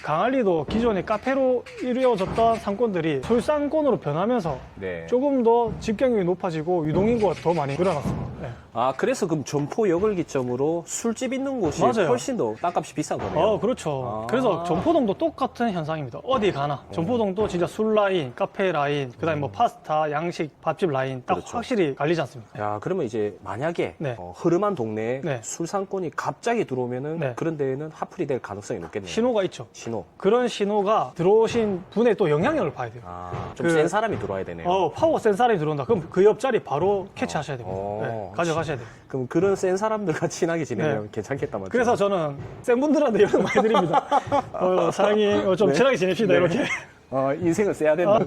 Speaker 2: 강할리도 기존에 카페로 이루어졌던 상권들이 술상권으로 변하면서
Speaker 1: 네.
Speaker 2: 조금 더 집경력이 높아지고 유동인구가 더 많이 늘어났습니다. 네.
Speaker 1: 아, 그래서 그럼 점포역을 기점으로 술집 있는 곳이
Speaker 2: 맞아요.
Speaker 1: 훨씬 더 땅값이 비싼 거네요.
Speaker 2: 그렇죠.
Speaker 1: 아.
Speaker 2: 그래서 점포동도 똑같은 현상입니다. 어디 가나. 점포동도 진짜 술 라인, 카페 라인, 그 다음에 뭐 파스타, 양식, 밥집 라인 딱
Speaker 1: 그렇죠.
Speaker 2: 확실히 갈리지 않습니다.
Speaker 1: 야, 그러면 이제 만약에
Speaker 2: 네.
Speaker 1: 흐름한 동네에
Speaker 2: 네.
Speaker 1: 술상권이 갑자기 들어오면은
Speaker 2: 네.
Speaker 1: 그런 데에는 핫플이 될 가능성이 높겠네요.
Speaker 2: 신호가 있죠.
Speaker 1: 신호.
Speaker 2: 그런 신호가 들어오신 분의 또 영향력을 봐야 돼요.
Speaker 1: 아, 좀
Speaker 2: 그-
Speaker 1: 센 사람이 들어와야 되네요.
Speaker 2: 파워 센 사람이 들어온다. 그럼 그 옆자리 바로 캐치하셔야 됩니다.
Speaker 1: 어.
Speaker 2: 네, 가져가셔야 돼요.
Speaker 1: 그럼 그런 센 사람들과 친하게 지내면 괜찮겠다 맞죠?
Speaker 2: 그래서 저는 센 분들한테 연락 많이 드립니다. 사장님 좀
Speaker 1: 네.
Speaker 2: 친하게 지냅시다
Speaker 1: 네.
Speaker 2: 이렇게.
Speaker 1: 인생을 써야 된다.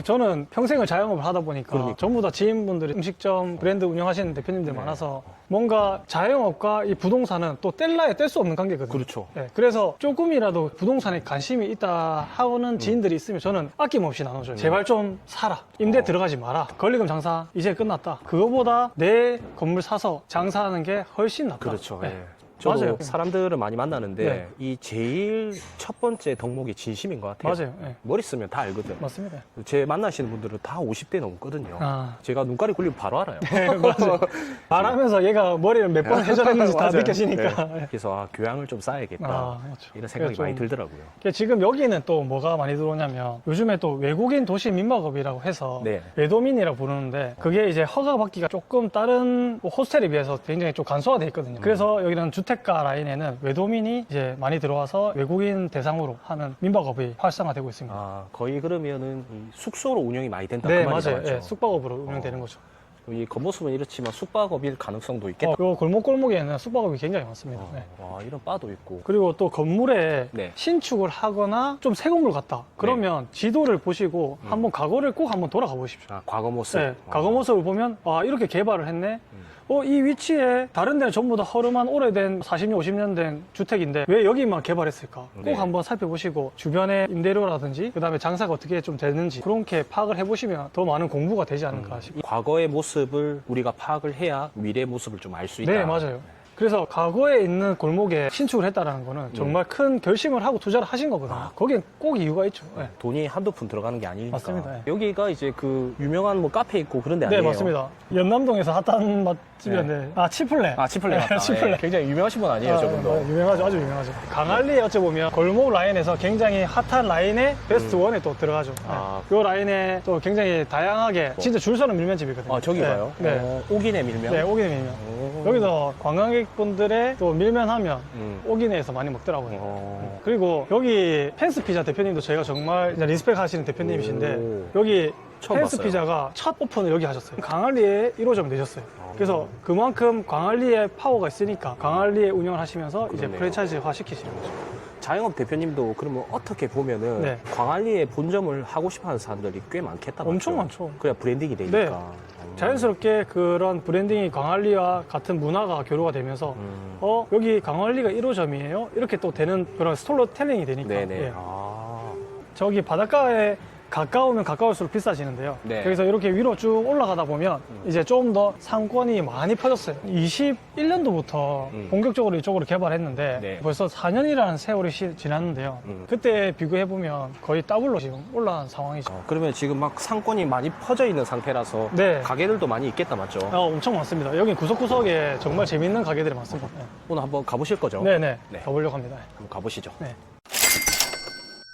Speaker 2: 저는 평생을 자영업을 하다 보니까
Speaker 1: 그러니까.
Speaker 2: 전부 다 지인분들이 음식점 브랜드 운영하시는 대표님들
Speaker 1: 네.
Speaker 2: 많아서 뭔가 자영업과 이 부동산은 또 뗄래야 뗄 수 없는 관계거든요.
Speaker 1: 그렇죠.
Speaker 2: 네, 그래서 조금이라도 부동산에 관심이 있다 하는 지인들이 있으면 저는 아낌없이 나눠줘요. 제발 좀 사라. 임대 들어가지 마라. 권리금 장사 이제 끝났다. 그거보다 내 건물 사서 장사하는 게 훨씬 낫다.
Speaker 1: 그렇죠.
Speaker 2: 네.
Speaker 1: 예. 저도
Speaker 2: 맞아요.
Speaker 1: 사람들을 많이 만나는데
Speaker 2: 네.
Speaker 1: 이 제일 첫 번째 덕목이 진심인 것 같아요.
Speaker 2: 맞아요. 네.
Speaker 1: 머리 쓰면 다 알거든.
Speaker 2: 맞습니다.
Speaker 1: 제 만나시는 분들은 다 50대 넘거든요.
Speaker 2: 아.
Speaker 1: 제가 눈가리 굴리면 바로 알아요.
Speaker 2: 네, 맞아요. 말하면서 얘가 머리를 몇 번 회전했는지 다
Speaker 1: 맞아요.
Speaker 2: 느껴지니까.
Speaker 1: 네. 그래서 교양을 좀 쌓아야겠다.
Speaker 2: 그렇죠.
Speaker 1: 이런 생각이
Speaker 2: 좀-
Speaker 1: 많이 들더라고요.
Speaker 2: 지금 여기는 또 뭐가 많이 들어오냐면 요즘에 또 외국인 도시 민박업이라고 해서
Speaker 1: 네.
Speaker 2: 외도민이라고 부르는데 그게 이제 허가 받기가 조금 다른 뭐 호스텔에 비해서 굉장히 좀 간소화되어 있거든요. 그래서 여기는 주택가 라인에는 외도민이 이제 많이 들어와서 외국인 대상으로 하는 민박업이 활성화되고 있습니다.
Speaker 1: 거의 그러면은 이 숙소로 운영이 많이 된다.
Speaker 2: 네,
Speaker 1: 그 말인
Speaker 2: 맞아요.
Speaker 1: 것 같죠?
Speaker 2: 예, 숙박업으로 운영되는 거죠.
Speaker 1: 이 겉모습은 이렇지만 숙박업일 가능성도 있겠다.
Speaker 2: 요 골목골목에는 숙박업이 굉장히 많습니다. 네.
Speaker 1: 와, 이런 바도 있고.
Speaker 2: 그리고 또 건물에
Speaker 1: 네.
Speaker 2: 신축을 하거나 좀 새 건물 같다. 그러면 지도를 보시고 한번 과거를 꼭 한번 돌아가 보십시오.
Speaker 1: 과거 모습.
Speaker 2: 네, 과거 모습을 보면 이렇게 개발을 했네. 이 위치에 다른 데는 전부 다 허름한 오래된 40년, 50년 된 주택인데 왜 여기만 개발했을까? 꼭
Speaker 1: 네.
Speaker 2: 한번 살펴보시고 주변의 임대료라든지 그다음에 장사가 어떻게 좀 되는지 그렇게 파악을 해보시면 더 많은 공부가 되지 않을까 싶어요.
Speaker 1: 이 과거의 모습을 우리가 파악을 해야 미래의 모습을 좀 알 수 있다.
Speaker 2: 네, 맞아요. 그래서 과거에 있는 골목에 신축을 했다는 거는 정말 큰 결심을 하고 투자를 하신 거거든요. 거기엔 꼭 이유가 있죠. 네.
Speaker 1: 돈이 한두 푼 들어가는 게 아니니까.
Speaker 2: 맞습니다. 네.
Speaker 1: 여기가 이제 그 유명한 뭐 카페 있고 그런 데
Speaker 2: 네,
Speaker 1: 아니에요?
Speaker 2: 맞습니다. 연남동에서 핫한 맛집이었는데, 치플레.
Speaker 1: 치플레 맞다.
Speaker 2: 치플레.
Speaker 1: 예. 굉장히 유명하신 분 아니에요, 저분도?
Speaker 2: 유명하죠. 아주 유명하죠. 강할리에 어찌 보면 골목 라인에서 굉장히 핫한 라인에 베스트 원에 또 들어가죠. 이 라인에 또 굉장히 다양하게 진짜 줄 서는 밀면집이거든요.
Speaker 1: 저기
Speaker 2: 네.
Speaker 1: 봐요.
Speaker 2: 네.
Speaker 1: 오기네 밀면.
Speaker 2: 네, 오기네 밀면.
Speaker 1: 오.
Speaker 2: 여기서 관광객분들의 또 밀면하면
Speaker 1: 음.
Speaker 2: 오기네에서 많이 먹더라고요.
Speaker 1: 어.
Speaker 2: 그리고 여기 펜스 피자 대표님도 저희가 정말 이제 리스펙 하시는 대표님이신데
Speaker 1: 오.
Speaker 2: 여기
Speaker 1: 처음
Speaker 2: 펜스
Speaker 1: 봤어요.
Speaker 2: 피자가 첫 오픈을 여기 하셨어요. 강할리에 1호점 내셨어요. 그래서 그만큼 광안리에 파워가 있으니까 광안리에 운영을 하시면서 이제
Speaker 1: 그러네요.
Speaker 2: 프랜차이즈화 시키시는 거죠.
Speaker 1: 자영업 대표님도 그러면 어떻게 보면은
Speaker 2: 네.
Speaker 1: 광안리에 본점을 하고 싶어하는 사람들이 꽤 많겠다.
Speaker 2: 엄청
Speaker 1: 맞죠?
Speaker 2: 많죠.
Speaker 1: 그래야 브랜딩이 되니까.
Speaker 2: 네. 자연스럽게 그런 브랜딩이 광안리와 같은 문화가 교류가 되면서 여기 광안리가 1호점이에요? 이렇게 또 되는 그런 스토리텔링이 되니까.
Speaker 1: 네네.
Speaker 2: 예.
Speaker 1: 아.
Speaker 2: 저기 바닷가에 가까우면 가까울수록 비싸지는데요.
Speaker 1: 네.
Speaker 2: 그래서 이렇게 위로 쭉 올라가다 보면 이제 좀 더 상권이 많이 퍼졌어요. 21년도부터 본격적으로 이쪽으로 개발했는데
Speaker 1: 네.
Speaker 2: 벌써 4년이라는 세월이 지났는데요. 그때 비교해보면 거의 더블로 지금 올라간 상황이죠.
Speaker 1: 그러면 지금 막 상권이 많이 퍼져 있는 상태라서
Speaker 2: 네.
Speaker 1: 가게들도 많이 있겠다 맞죠?
Speaker 2: 엄청 많습니다. 여기 구석구석에 정말 재밌는 가게들이 많습니다.
Speaker 1: 오늘 한번 가보실 거죠?
Speaker 2: 네네.
Speaker 1: 네.
Speaker 2: 가보려고 합니다.
Speaker 1: 한번 가보시죠.
Speaker 2: 네.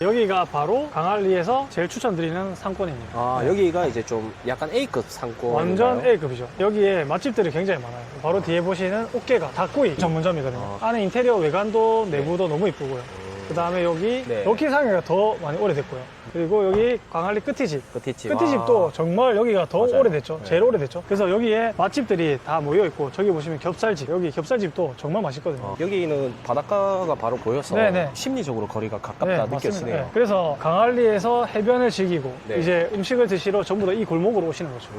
Speaker 2: 여기가 바로 강할리에서 제일 추천드리는 상권입니다.
Speaker 1: 여기가 이제 좀 약간 A급 상권.
Speaker 2: 완전 A급이죠. 여기에 맛집들이 굉장히 많아요. 바로 뒤에 보시는 옥계가 닭구이 전문점이거든요. 안에 인테리어 외관도 내부도 너무 이쁘고요. 그 다음에 여기
Speaker 1: 네.
Speaker 2: 럭키상해가 더 많이 오래됐고요. 그리고 여기 광안리 끝이집.
Speaker 1: 끝이집.
Speaker 2: 끝이집도 정말 여기가 더
Speaker 1: 맞아요.
Speaker 2: 오래됐죠.
Speaker 1: 네.
Speaker 2: 제일 오래됐죠. 그래서 여기에 맛집들이 다 모여있고, 저기 보시면 겹살집. 여기 겹살집도 정말 맛있거든요.
Speaker 1: 여기는 바닷가가 바로 보여서
Speaker 2: 네네.
Speaker 1: 심리적으로 거리가 가깝다
Speaker 2: 네,
Speaker 1: 느껴지네요.
Speaker 2: 맞습니다. 네. 그래서 강안리에서 해변을 즐기고
Speaker 1: 네.
Speaker 2: 이제 음식을 드시러 전부 다 이 골목으로 오시는 거죠.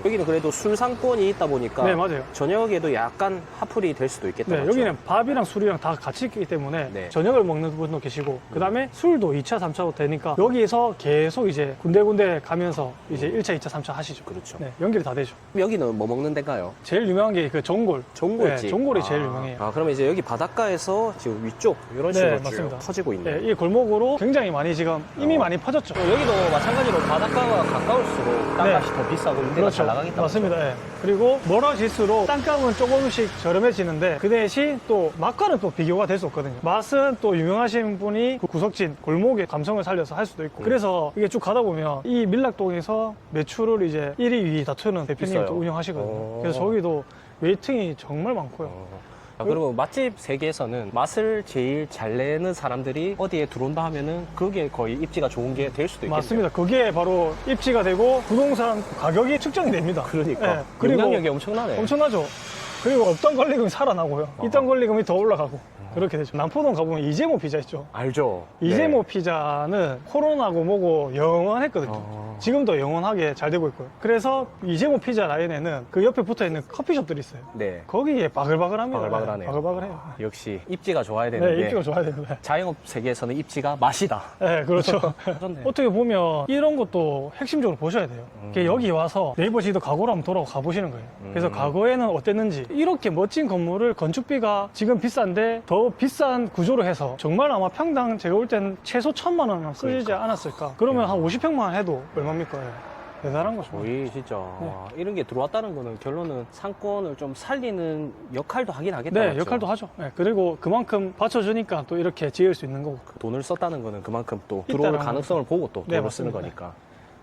Speaker 1: 여기는 그래도 술 상권이 있다 보니까
Speaker 2: 네, 맞아요.
Speaker 1: 저녁에도 약간 핫플이 될 수도 있겠다.
Speaker 2: 네,
Speaker 1: 맞죠?
Speaker 2: 여기는 밥이랑 술이랑 다 같이 있기 때문에
Speaker 1: 네.
Speaker 2: 저녁을 먹는 분도 계시고 그 다음에 술도 2차, 3차로 되니까 여기에서 계속 이제 군데군데 가면서 이제 1차, 2차, 3차 하시죠.
Speaker 1: 그렇죠.
Speaker 2: 네, 연결이 다 되죠.
Speaker 1: 여기는 뭐 먹는 데인가요?
Speaker 2: 제일 유명한 게 그 전골.
Speaker 1: 전골집.
Speaker 2: 네, 전골이 제일 유명해요.
Speaker 1: 아, 그러면 이제 여기 바닷가에서 지금 위쪽 이런
Speaker 2: 네,
Speaker 1: 식으로 쭉
Speaker 2: 맞습니다.
Speaker 1: 퍼지고 있네요.
Speaker 2: 네, 이 골목으로 굉장히 많이 지금 이미 많이 퍼졌죠.
Speaker 1: 여기도 마찬가지로 바닷가가 가까울수록 땅값이 더 비싸고 임대가 잘 나가겠다.
Speaker 2: 네. 맞습니다. 예. 그리고 멀어질수록 땅값은 조금씩 저렴해지는데 그 대신 또 맛과는 또 비교가 될 수 없거든요. 맛은 또 유명하신 분이 그 구석진 골목의 감성을 살려서 할 수도 있고 그래서 이게 쭉 가다 보면 이 밀락동에서 매출을 이제 1위, 2위 다투는 대표님이
Speaker 1: 있어요.
Speaker 2: 또 운영하시거든요.
Speaker 1: 오.
Speaker 2: 그래서 저기도 웨이팅이 정말 많고요.
Speaker 1: 아, 그리고 맛집 세계에서는 맛을 제일 잘 내는 사람들이 어디에 들어온다 하면은 그게 거의 입지가 좋은 게 될 수도 있겠네요.
Speaker 2: 맞습니다. 그게 바로 입지가 되고 부동산 가격이 측정이 됩니다.
Speaker 1: 그러니까
Speaker 2: 예. 그리고
Speaker 1: 영향력이 엄청나네.
Speaker 2: 엄청나죠. 그리고 없던 권리금이 살아나고요. 있던 권리금이 더 올라가고 그렇게 되죠. 남포동 가보면 이재모 피자 있죠.
Speaker 1: 알죠.
Speaker 2: 이재모 피자는 코로나고 뭐고 영원했거든요. 지금도 영원하게 잘 되고 있고요. 그래서 이재모 피자 라인에는 그 옆에 붙어있는 커피숍들이 있어요.
Speaker 1: 네.
Speaker 2: 거기에 바글바글합니다.
Speaker 1: 바글바글하네요.
Speaker 2: 바글바글해요.
Speaker 1: 역시 입지가 좋아야
Speaker 2: 네,
Speaker 1: 되는데
Speaker 2: 입지가 좋아야 되는데.
Speaker 1: 자영업 세계에서는 입지가 맛이다.
Speaker 2: 네, 그렇죠.
Speaker 1: 좋네.
Speaker 2: 어떻게 보면 이런 것도 핵심적으로 보셔야 돼요. 이게 여기 와서 네이버 지도 과거로 한번 돌아가 보시는 거예요. 그래서 과거에는 어땠는지 이렇게 멋진 건물을 건축비가 지금 비싼데 더 비싼 구조로 해서 정말 아마 평당 제가 볼 때는 최소 1,000만 원은 쓰지
Speaker 1: 그러니까.
Speaker 2: 않았을까. 그러면 한 50평만 해도 얼마입니까? 대단한 거죠.
Speaker 1: 거의 진짜
Speaker 2: 네.
Speaker 1: 와, 이런 게 들어왔다는 거는 결론은 상권을 좀 살리는 역할도 하긴 하겠다.
Speaker 2: 네,
Speaker 1: 맞죠?
Speaker 2: 역할도 하죠. 네, 그리고 그만큼 받쳐주니까 또 이렇게 지을 수 있는 거고.
Speaker 1: 돈을 썼다는 거는 그만큼 또
Speaker 2: 있다는
Speaker 1: 들어올
Speaker 2: 거죠.
Speaker 1: 가능성을 보고 또
Speaker 2: 네,
Speaker 1: 돈을 쓰는
Speaker 2: 맞습니다.
Speaker 1: 거니까.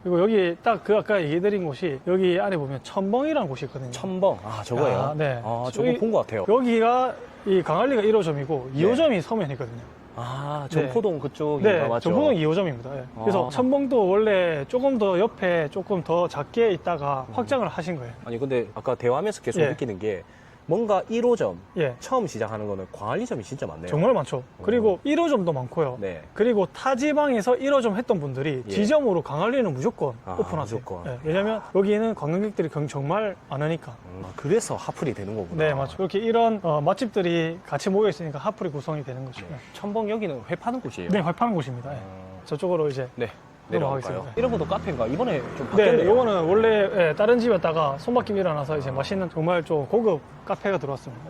Speaker 2: 그리고 여기 딱 그 아까 얘기해드린 곳이 여기 안에 보면 첨벙이라는 곳이 있거든요.
Speaker 1: 첨벙. 아, 저거예요?
Speaker 2: 아, 네.
Speaker 1: 저거
Speaker 2: 여기-
Speaker 1: 본 것 같아요.
Speaker 2: 여기가 이 강안리가 1호점이고 2호점이 서면이거든요.
Speaker 1: 아, 전포동 그쪽인가
Speaker 2: 네,
Speaker 1: 맞죠?
Speaker 2: 전포동 2호점입니다. 예. 그래서
Speaker 1: 아.
Speaker 2: 첨벙도 원래 조금 더 옆에 조금 더 작게 있다가 확장을 하신 거예요.
Speaker 1: 아니 근데 아까 대화하면서 계속
Speaker 2: 예.
Speaker 1: 느끼는 게 뭔가 1호점
Speaker 2: 예,
Speaker 1: 처음 시작하는 거는 광안리점이 진짜 많네요.
Speaker 2: 정말 많죠. 그리고 1호점도 많고요.
Speaker 1: 네.
Speaker 2: 그리고 타 지방에서 1호점 했던 분들이
Speaker 1: 예.
Speaker 2: 지점으로 강안리는 무조건
Speaker 1: 아,
Speaker 2: 오픈하세요.
Speaker 1: 무조건.
Speaker 2: 예, 왜냐면 여기는 관광객들이 정말 많으니까.
Speaker 1: 그래서 핫플이 되는 거구나.
Speaker 2: 네, 맞죠. 이렇게 이런 맛집들이 같이 모여 있으니까 핫플이 구성이 되는 거죠.
Speaker 1: 네. 첨벙 여기는 회 파는 곳이에요.
Speaker 2: 네, 활파는 곳입니다. 예. 저쪽으로 이제
Speaker 1: 네.
Speaker 2: 넘어가겠습니다.
Speaker 1: 내려갈까요? 이런 것도 카페인가? 이번에 좀
Speaker 2: 네,
Speaker 1: 바뀌었네요.
Speaker 2: 이거는 원래 예, 다른 집에다가 손바뀜 일어나서 이제 맛있는 정말 좀 고급 카페가 들어왔습니다.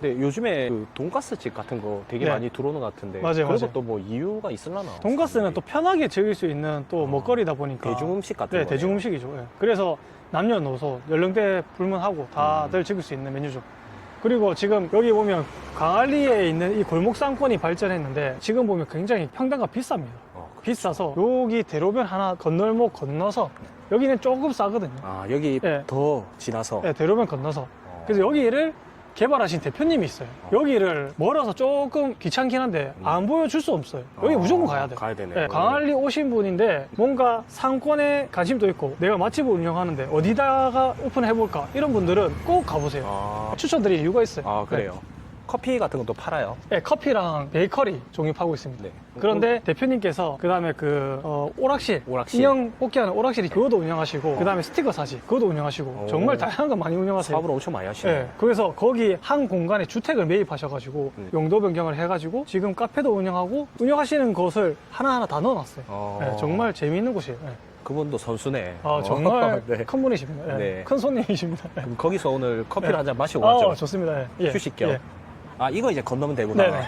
Speaker 1: 근데 요즘에 그 돈가스 집 같은 거 되게
Speaker 2: 네.
Speaker 1: 많이 들어오는 것 같은데
Speaker 2: 맞아요,
Speaker 1: 그런
Speaker 2: 맞아요.
Speaker 1: 것도 뭐 이유가 있을라나?
Speaker 2: 돈가스는 또 편하게 즐길 수 있는 또 먹거리다 보니까
Speaker 1: 대중음식 같은
Speaker 2: 네,
Speaker 1: 거.
Speaker 2: 대중음식이죠. 예. 그래서 남녀노소 연령대 불문하고 다들 즐길 수 있는 메뉴죠. 그리고 지금 여기 보면 강안리에 있는 이 골목 상권이 발전했는데 지금 보면 굉장히 평당가 비쌉니다. 비싸서 여기 대로변 하나 건널목 건너서 여기는 조금 싸거든요.
Speaker 1: 아, 여기
Speaker 2: 네.
Speaker 1: 더 지나서.
Speaker 2: 네, 대로변 건너서. 그래서 여기를 개발하신 대표님이 있어요. 여기를 멀어서 조금 귀찮긴 한데 안 보여줄 수 없어요. 여기 무조건 가야 돼요.
Speaker 1: 가야 되네.
Speaker 2: 네, 강안리 오신 분인데 뭔가 상권에 관심도 있고 내가 맛집을 운영하는데 어디다가 오픈해볼까 이런 분들은 꼭 가보세요.
Speaker 1: 아,
Speaker 2: 추천드릴 이유가 있어요.
Speaker 1: 아, 그래요. 커피 같은 것도 팔아요.
Speaker 2: 네, 커피랑 베이커리 종입하고 있습니다.
Speaker 1: 네.
Speaker 2: 그런데 대표님께서 그 다음에 오락실,
Speaker 1: 오락실.
Speaker 2: 인형 뽑기하는 오락실이 그것도 운영하시고 그 다음에 스티커 사지 그것도 운영하시고
Speaker 1: 오.
Speaker 2: 정말 다양한 거 많이 운영하세요.
Speaker 1: 사업을 엄청 많이 하시네.
Speaker 2: 네, 그래서 거기 한 공간에 주택을 매입하셔가지고 용도 변경을 해가지고 지금 카페도 운영하고 운영하시는 것을 하나하나 다 넣어놨어요. 네, 정말 재미있는 곳이에요. 네.
Speaker 1: 그분도 선수네.
Speaker 2: 아, 정말
Speaker 1: 네.
Speaker 2: 큰 분이십니다. 네.
Speaker 1: 네.
Speaker 2: 큰 손님이십니다. 네.
Speaker 1: 그럼 거기서 오늘 커피를
Speaker 2: 네.
Speaker 1: 한 잔 마시고 가죠.
Speaker 2: 좋습니다. 예.
Speaker 1: 휴식 겸.
Speaker 2: 예.
Speaker 1: 아, 이거 이제 건너면 되구나.
Speaker 2: 네네.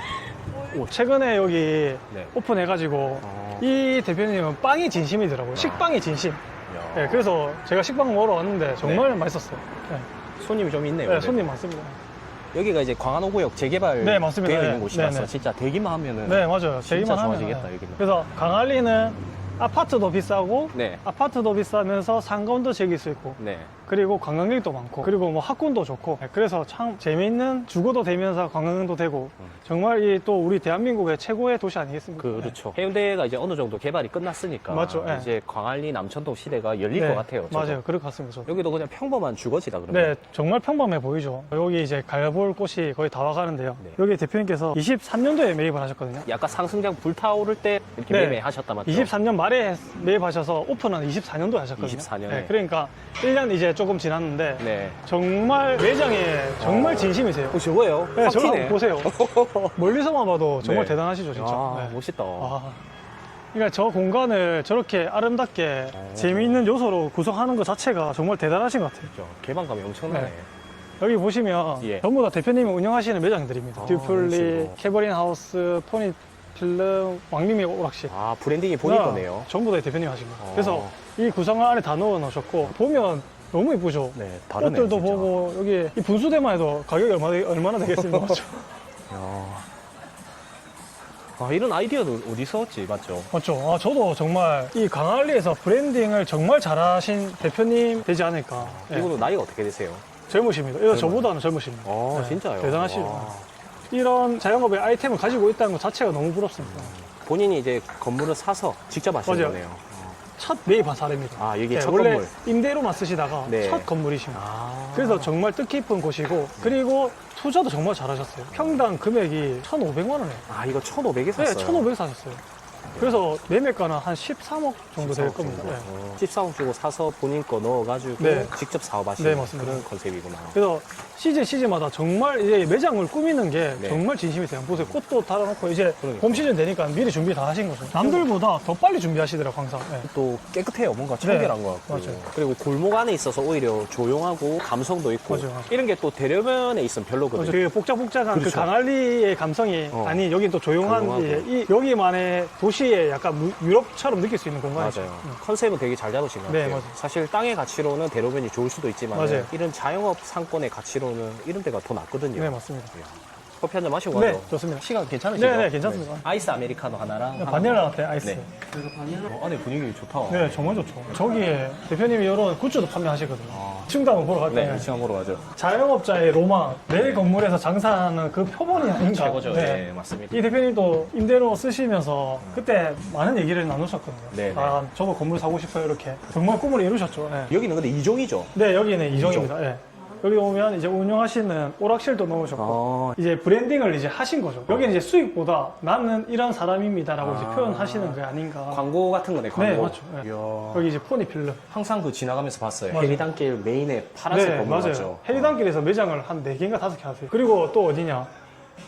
Speaker 2: 최근에 여기
Speaker 1: 네.
Speaker 2: 오픈해가지고
Speaker 1: 어.
Speaker 2: 이 대표님은 빵이 진심이더라고요. 식빵이 진심.
Speaker 1: 야.
Speaker 2: 네, 그래서 제가 식빵 먹으러 왔는데 정말 맛있었어요. 네.
Speaker 1: 손님이 좀 있네요.
Speaker 2: 네,
Speaker 1: 오늘.
Speaker 2: 손님 많습니다.
Speaker 1: 여기가 이제 광안호구역 재개발
Speaker 2: 네, 맞습니다.
Speaker 1: 되어
Speaker 2: 네.
Speaker 1: 있는 곳이라서
Speaker 2: 네, 네.
Speaker 1: 진짜 되기만 하면은
Speaker 2: 네, 맞아요.
Speaker 1: 진짜
Speaker 2: 제기만 하면.
Speaker 1: 좋아지겠다,
Speaker 2: 네.
Speaker 1: 여기는.
Speaker 2: 그래서 강안리는 아파트도 비싸고
Speaker 1: 네.
Speaker 2: 아파트도 비싸면서 상권도 즐길 수 있고
Speaker 1: 네.
Speaker 2: 그리고 관광객도 많고 그리고 뭐 학군도 좋고 그래서 참 재미있는 주거도 되면서 관광도 되고 정말 이 또 우리 대한민국의 최고의 도시 아니겠습니까?
Speaker 1: 그렇죠. 해운대가 이제 어느 정도 개발이 끝났으니까
Speaker 2: 맞죠. 네.
Speaker 1: 이제 광안리 남천동 시대가 열릴
Speaker 2: 네,
Speaker 1: 것 같아요. 저도.
Speaker 2: 맞아요. 그럴 것 같습니다. 저도.
Speaker 1: 여기도 그냥 평범한 주거지다 그러면.
Speaker 2: 네, 정말 평범해 보이죠. 여기 이제 가볼 곳이 거의 다 와가는데요.
Speaker 1: 네.
Speaker 2: 여기 대표님께서 23년도에 매입을 하셨거든요.
Speaker 1: 약간 상승장 불타오를 때 이렇게
Speaker 2: 네.
Speaker 1: 매매하셨다 맞죠?
Speaker 2: 23년 말에 매입하셔서 오픈은 24년도에 하셨거든요.
Speaker 1: 24년에.
Speaker 2: 네, 그러니까 1년 이제 조금 지났는데
Speaker 1: 네.
Speaker 2: 정말 매장에 정말 진심이세요.
Speaker 1: 저거예요?
Speaker 2: 네,
Speaker 1: 확
Speaker 2: 저거
Speaker 1: 튀네.
Speaker 2: 한번 보세요. 멀리서만 봐도 정말
Speaker 1: 네.
Speaker 2: 대단하시죠, 진짜.
Speaker 1: 아,
Speaker 2: 네.
Speaker 1: 멋있다.
Speaker 2: 아, 그러니까 저 공간을 저렇게 아름답게 재미있는 요소로 구성하는 것 자체가 정말 대단하신 것 같아요.
Speaker 1: 진짜 개방감이 엄청나네.
Speaker 2: 네. 여기 보시면
Speaker 1: 예.
Speaker 2: 전부 다 대표님이 운영하시는 매장들입니다.
Speaker 1: 아,
Speaker 2: 듀플리,
Speaker 1: 그렇죠.
Speaker 2: 캐버린 하우스, 포니 필름, 왕림이 오락실.
Speaker 1: 아, 브랜딩이 본인 거네요.
Speaker 2: 전부 다 대표님이 하신 거예요.
Speaker 1: 어.
Speaker 2: 그래서 이 구성을 안에 다 넣어 놓으셨고 보면 너무 이쁘죠.
Speaker 1: 네, 다르네.
Speaker 2: 꽃들도
Speaker 1: 진짜.
Speaker 2: 보고 여기 이 분수대만 해도 가격이 얼마나 되겠습니까? 맞죠?
Speaker 1: 야. 아, 이런 아이디어는 어디서 얻지, 맞죠?
Speaker 2: 맞죠. 아, 저도 정말 이 강한리에서 브랜딩을 정말 잘하신 대표님 되지 않을까. 네.
Speaker 1: 이분은 나이가 어떻게 되세요?
Speaker 2: 젊으십니다. 이거 저보다는 젊으십니다.
Speaker 1: 어,
Speaker 2: 네.
Speaker 1: 진짜요?
Speaker 2: 대단하시죠.
Speaker 1: 와.
Speaker 2: 이런 자영업의 아이템을 가지고 있다는 것 자체가 너무 부럽습니다.
Speaker 1: 본인이 이제 건물을 사서 직접 하신
Speaker 2: 맞아요.
Speaker 1: 거네요.
Speaker 2: 첫 매입한 사례입니다.
Speaker 1: 아, 이게
Speaker 2: 네,
Speaker 1: 첫
Speaker 2: 원래
Speaker 1: 건물.
Speaker 2: 임대로만 쓰시다가
Speaker 1: 네.
Speaker 2: 첫 건물이십니다.
Speaker 1: 아.
Speaker 2: 그래서 정말 뜻깊은 곳이고 그리고 투자도 정말 잘하셨어요. 평당 금액이 1,500만 원이에요.
Speaker 1: 아, 이거 1,500에
Speaker 2: 네,
Speaker 1: 샀어요.
Speaker 2: 1,500 사셨어요. 그래서 매매가는 한 13억 정도 될 겁니다. 네.
Speaker 1: 14억 주고 사서 본인 거 넣어가지고
Speaker 2: 네.
Speaker 1: 직접 사업하시는
Speaker 2: 네, 맞습니다.
Speaker 1: 그런 컨셉이구나.
Speaker 2: 그래서 시즌마다 정말 이제 매장을 꾸미는 게
Speaker 1: 네.
Speaker 2: 정말 진심이세요. 보세요. 꽃도 달아놓고 이제
Speaker 1: 그러니까요.
Speaker 2: 봄 시즌 되니까 미리 준비 다 하신 거죠. 남들보다 더 빨리 준비하시더라고요, 항상. 네.
Speaker 1: 또 깨끗해요. 뭔가 청결한 것 같고.
Speaker 2: 맞아요.
Speaker 1: 그리고 골목 안에 있어서 오히려 조용하고 감성도 있고.
Speaker 2: 맞아요, 맞아요.
Speaker 1: 이런 게 또 대려면에 있으면 별로거든요.
Speaker 2: 그 복잡복잡한 그
Speaker 1: 그렇죠.
Speaker 2: 강할리의 감성이 아니 여기 또 조용한
Speaker 1: 조용하고.
Speaker 2: 이 여기만의 도시의 약간 유럽처럼 느낄 수 있는 공간이죠.
Speaker 1: 맞아요. 컨셉은 되게 잘 잡으신 것
Speaker 2: 네,
Speaker 1: 같아요.
Speaker 2: 맞아요.
Speaker 1: 사실 땅의 가치로는 대로변이 좋을 수도 있지만
Speaker 2: 맞아요.
Speaker 1: 이런 자영업 상권의 가치로는 이런 데가 더 낫거든요.
Speaker 2: 네, 맞습니다.
Speaker 1: 커피 한 잔 마시고
Speaker 2: 네,
Speaker 1: 가죠.
Speaker 2: 좋습니다.
Speaker 1: 시간 괜찮으시죠?
Speaker 2: 네, 괜찮습니다.
Speaker 1: 아이스 아메리카노 하나랑
Speaker 2: 바닐라 라떼 아이스.
Speaker 1: 네. 안에 분위기 좋다.
Speaker 2: 네, 정말 좋죠. 저기에 대표님이 이런 굿즈도 판매하시거든요. 층도 한번 보러 갈까요?
Speaker 1: 네, 시간 보러 가죠.
Speaker 2: 자영업자의 로망, 내 건물에서 장사하는 그 표본이 아닌가.
Speaker 1: 최고죠. 네, 맞습니다.
Speaker 2: 이 대표님도 임대로 쓰시면서 그때 많은 얘기를 나누셨거든요.
Speaker 1: 네, 네.
Speaker 2: 아, 저도 건물 사고 싶어요, 이렇게. 정말 꿈을 이루셨죠. 네,
Speaker 1: 여기는 근데 이종이죠?
Speaker 2: 네, 여기는 이종입니다. 네. 여기 오면 이제 운영하시는 오락실도 넣으셨고, 이제 브랜딩을 이제 하신 거죠. 여기는 이제 수익보다 나는 이런 사람입니다라고 이제 표현하시는 게 아닌가.
Speaker 1: 광고 같은 거네, 광고.
Speaker 2: 네, 맞죠. 네.
Speaker 1: 이야.
Speaker 2: 여기 이제 포니 필름.
Speaker 1: 항상 그 지나가면서 봤어요.
Speaker 2: 맞아요.
Speaker 1: 해리단길 메인에 파란색
Speaker 2: 네,
Speaker 1: 건물
Speaker 2: 맞아요.
Speaker 1: 맞죠?
Speaker 2: 해리단길에서 매장을 한 4개인가 5개 하세요. 그리고 또 어디냐.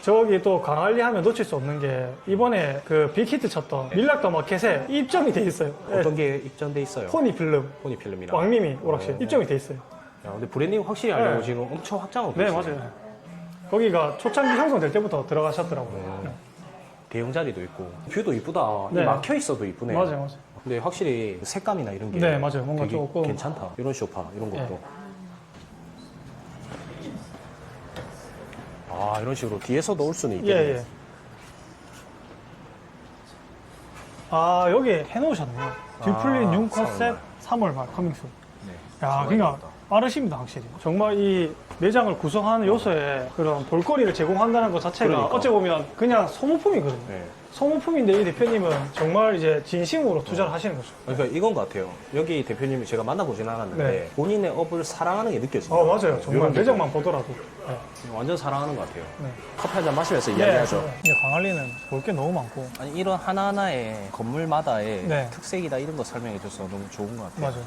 Speaker 2: 저기 또 강할리 하면 놓칠 수 없는 게 이번에 그 빅히트 쳤던 밀락더 마켓에 입점이 돼 있어요.
Speaker 1: 어떤 게 입점돼 있어요?
Speaker 2: 포니 필름,
Speaker 1: 포니 필름이랑.
Speaker 2: 왕림이 오락실 입점이 돼 있어요.
Speaker 1: 야, 근데 브랜딩 확실히 하려고
Speaker 2: 네.
Speaker 1: 지금 엄청 확장하고
Speaker 2: 네,
Speaker 1: 계시네요.
Speaker 2: 맞아요. 거기가 초창기 형성될 때부터 들어가셨더라고요. 네.
Speaker 1: 대형 자리도 있고 뷰도 이쁘다.
Speaker 2: 네.
Speaker 1: 막혀 있어도 이쁘네요.
Speaker 2: 맞아요, 맞아요.
Speaker 1: 근데 확실히 색감이나 이런 게
Speaker 2: 네, 맞아요. 뭔가
Speaker 1: 되게
Speaker 2: 조금-
Speaker 1: 괜찮다. 이런 소파 이런 것도.
Speaker 2: 네.
Speaker 1: 아, 이런 식으로 뒤에서도 올 수는
Speaker 2: 예,
Speaker 1: 있겠네요.
Speaker 2: 예. 아, 여기 해놓으셨네요. 듀플린 뉴 컨셉 3월 말 커밍순.
Speaker 1: 네.
Speaker 2: 야, 그러니까 빠르십니다, 확실히. 정말 이 매장을 구성하는 요소에 그런 볼거리를 제공한다는 것 자체가
Speaker 1: 그러니까.
Speaker 2: 어찌 보면 그냥 소모품이거든요.
Speaker 1: 네.
Speaker 2: 소모품인데 이 대표님은 정말 이제 진심으로 투자를 하시는 거죠.
Speaker 1: 그러니까 이건 것 같아요. 여기 대표님이 제가 만나보진 않았는데
Speaker 2: 네.
Speaker 1: 본인의 업을 사랑하는 게 느껴져요.
Speaker 2: 맞아요. 정말 매장만 보더라도. 네.
Speaker 1: 완전 사랑하는 것 같아요.
Speaker 2: 네.
Speaker 1: 커피 한 잔 마시면서 이야기하죠.
Speaker 2: 이제 광안리는 볼 게 너무 많고.
Speaker 1: 아니 이런 하나하나의 건물마다의
Speaker 2: 네.
Speaker 1: 특색이다 이런 거 설명해줘서 너무 좋은 것 같아요.
Speaker 2: 맞아요.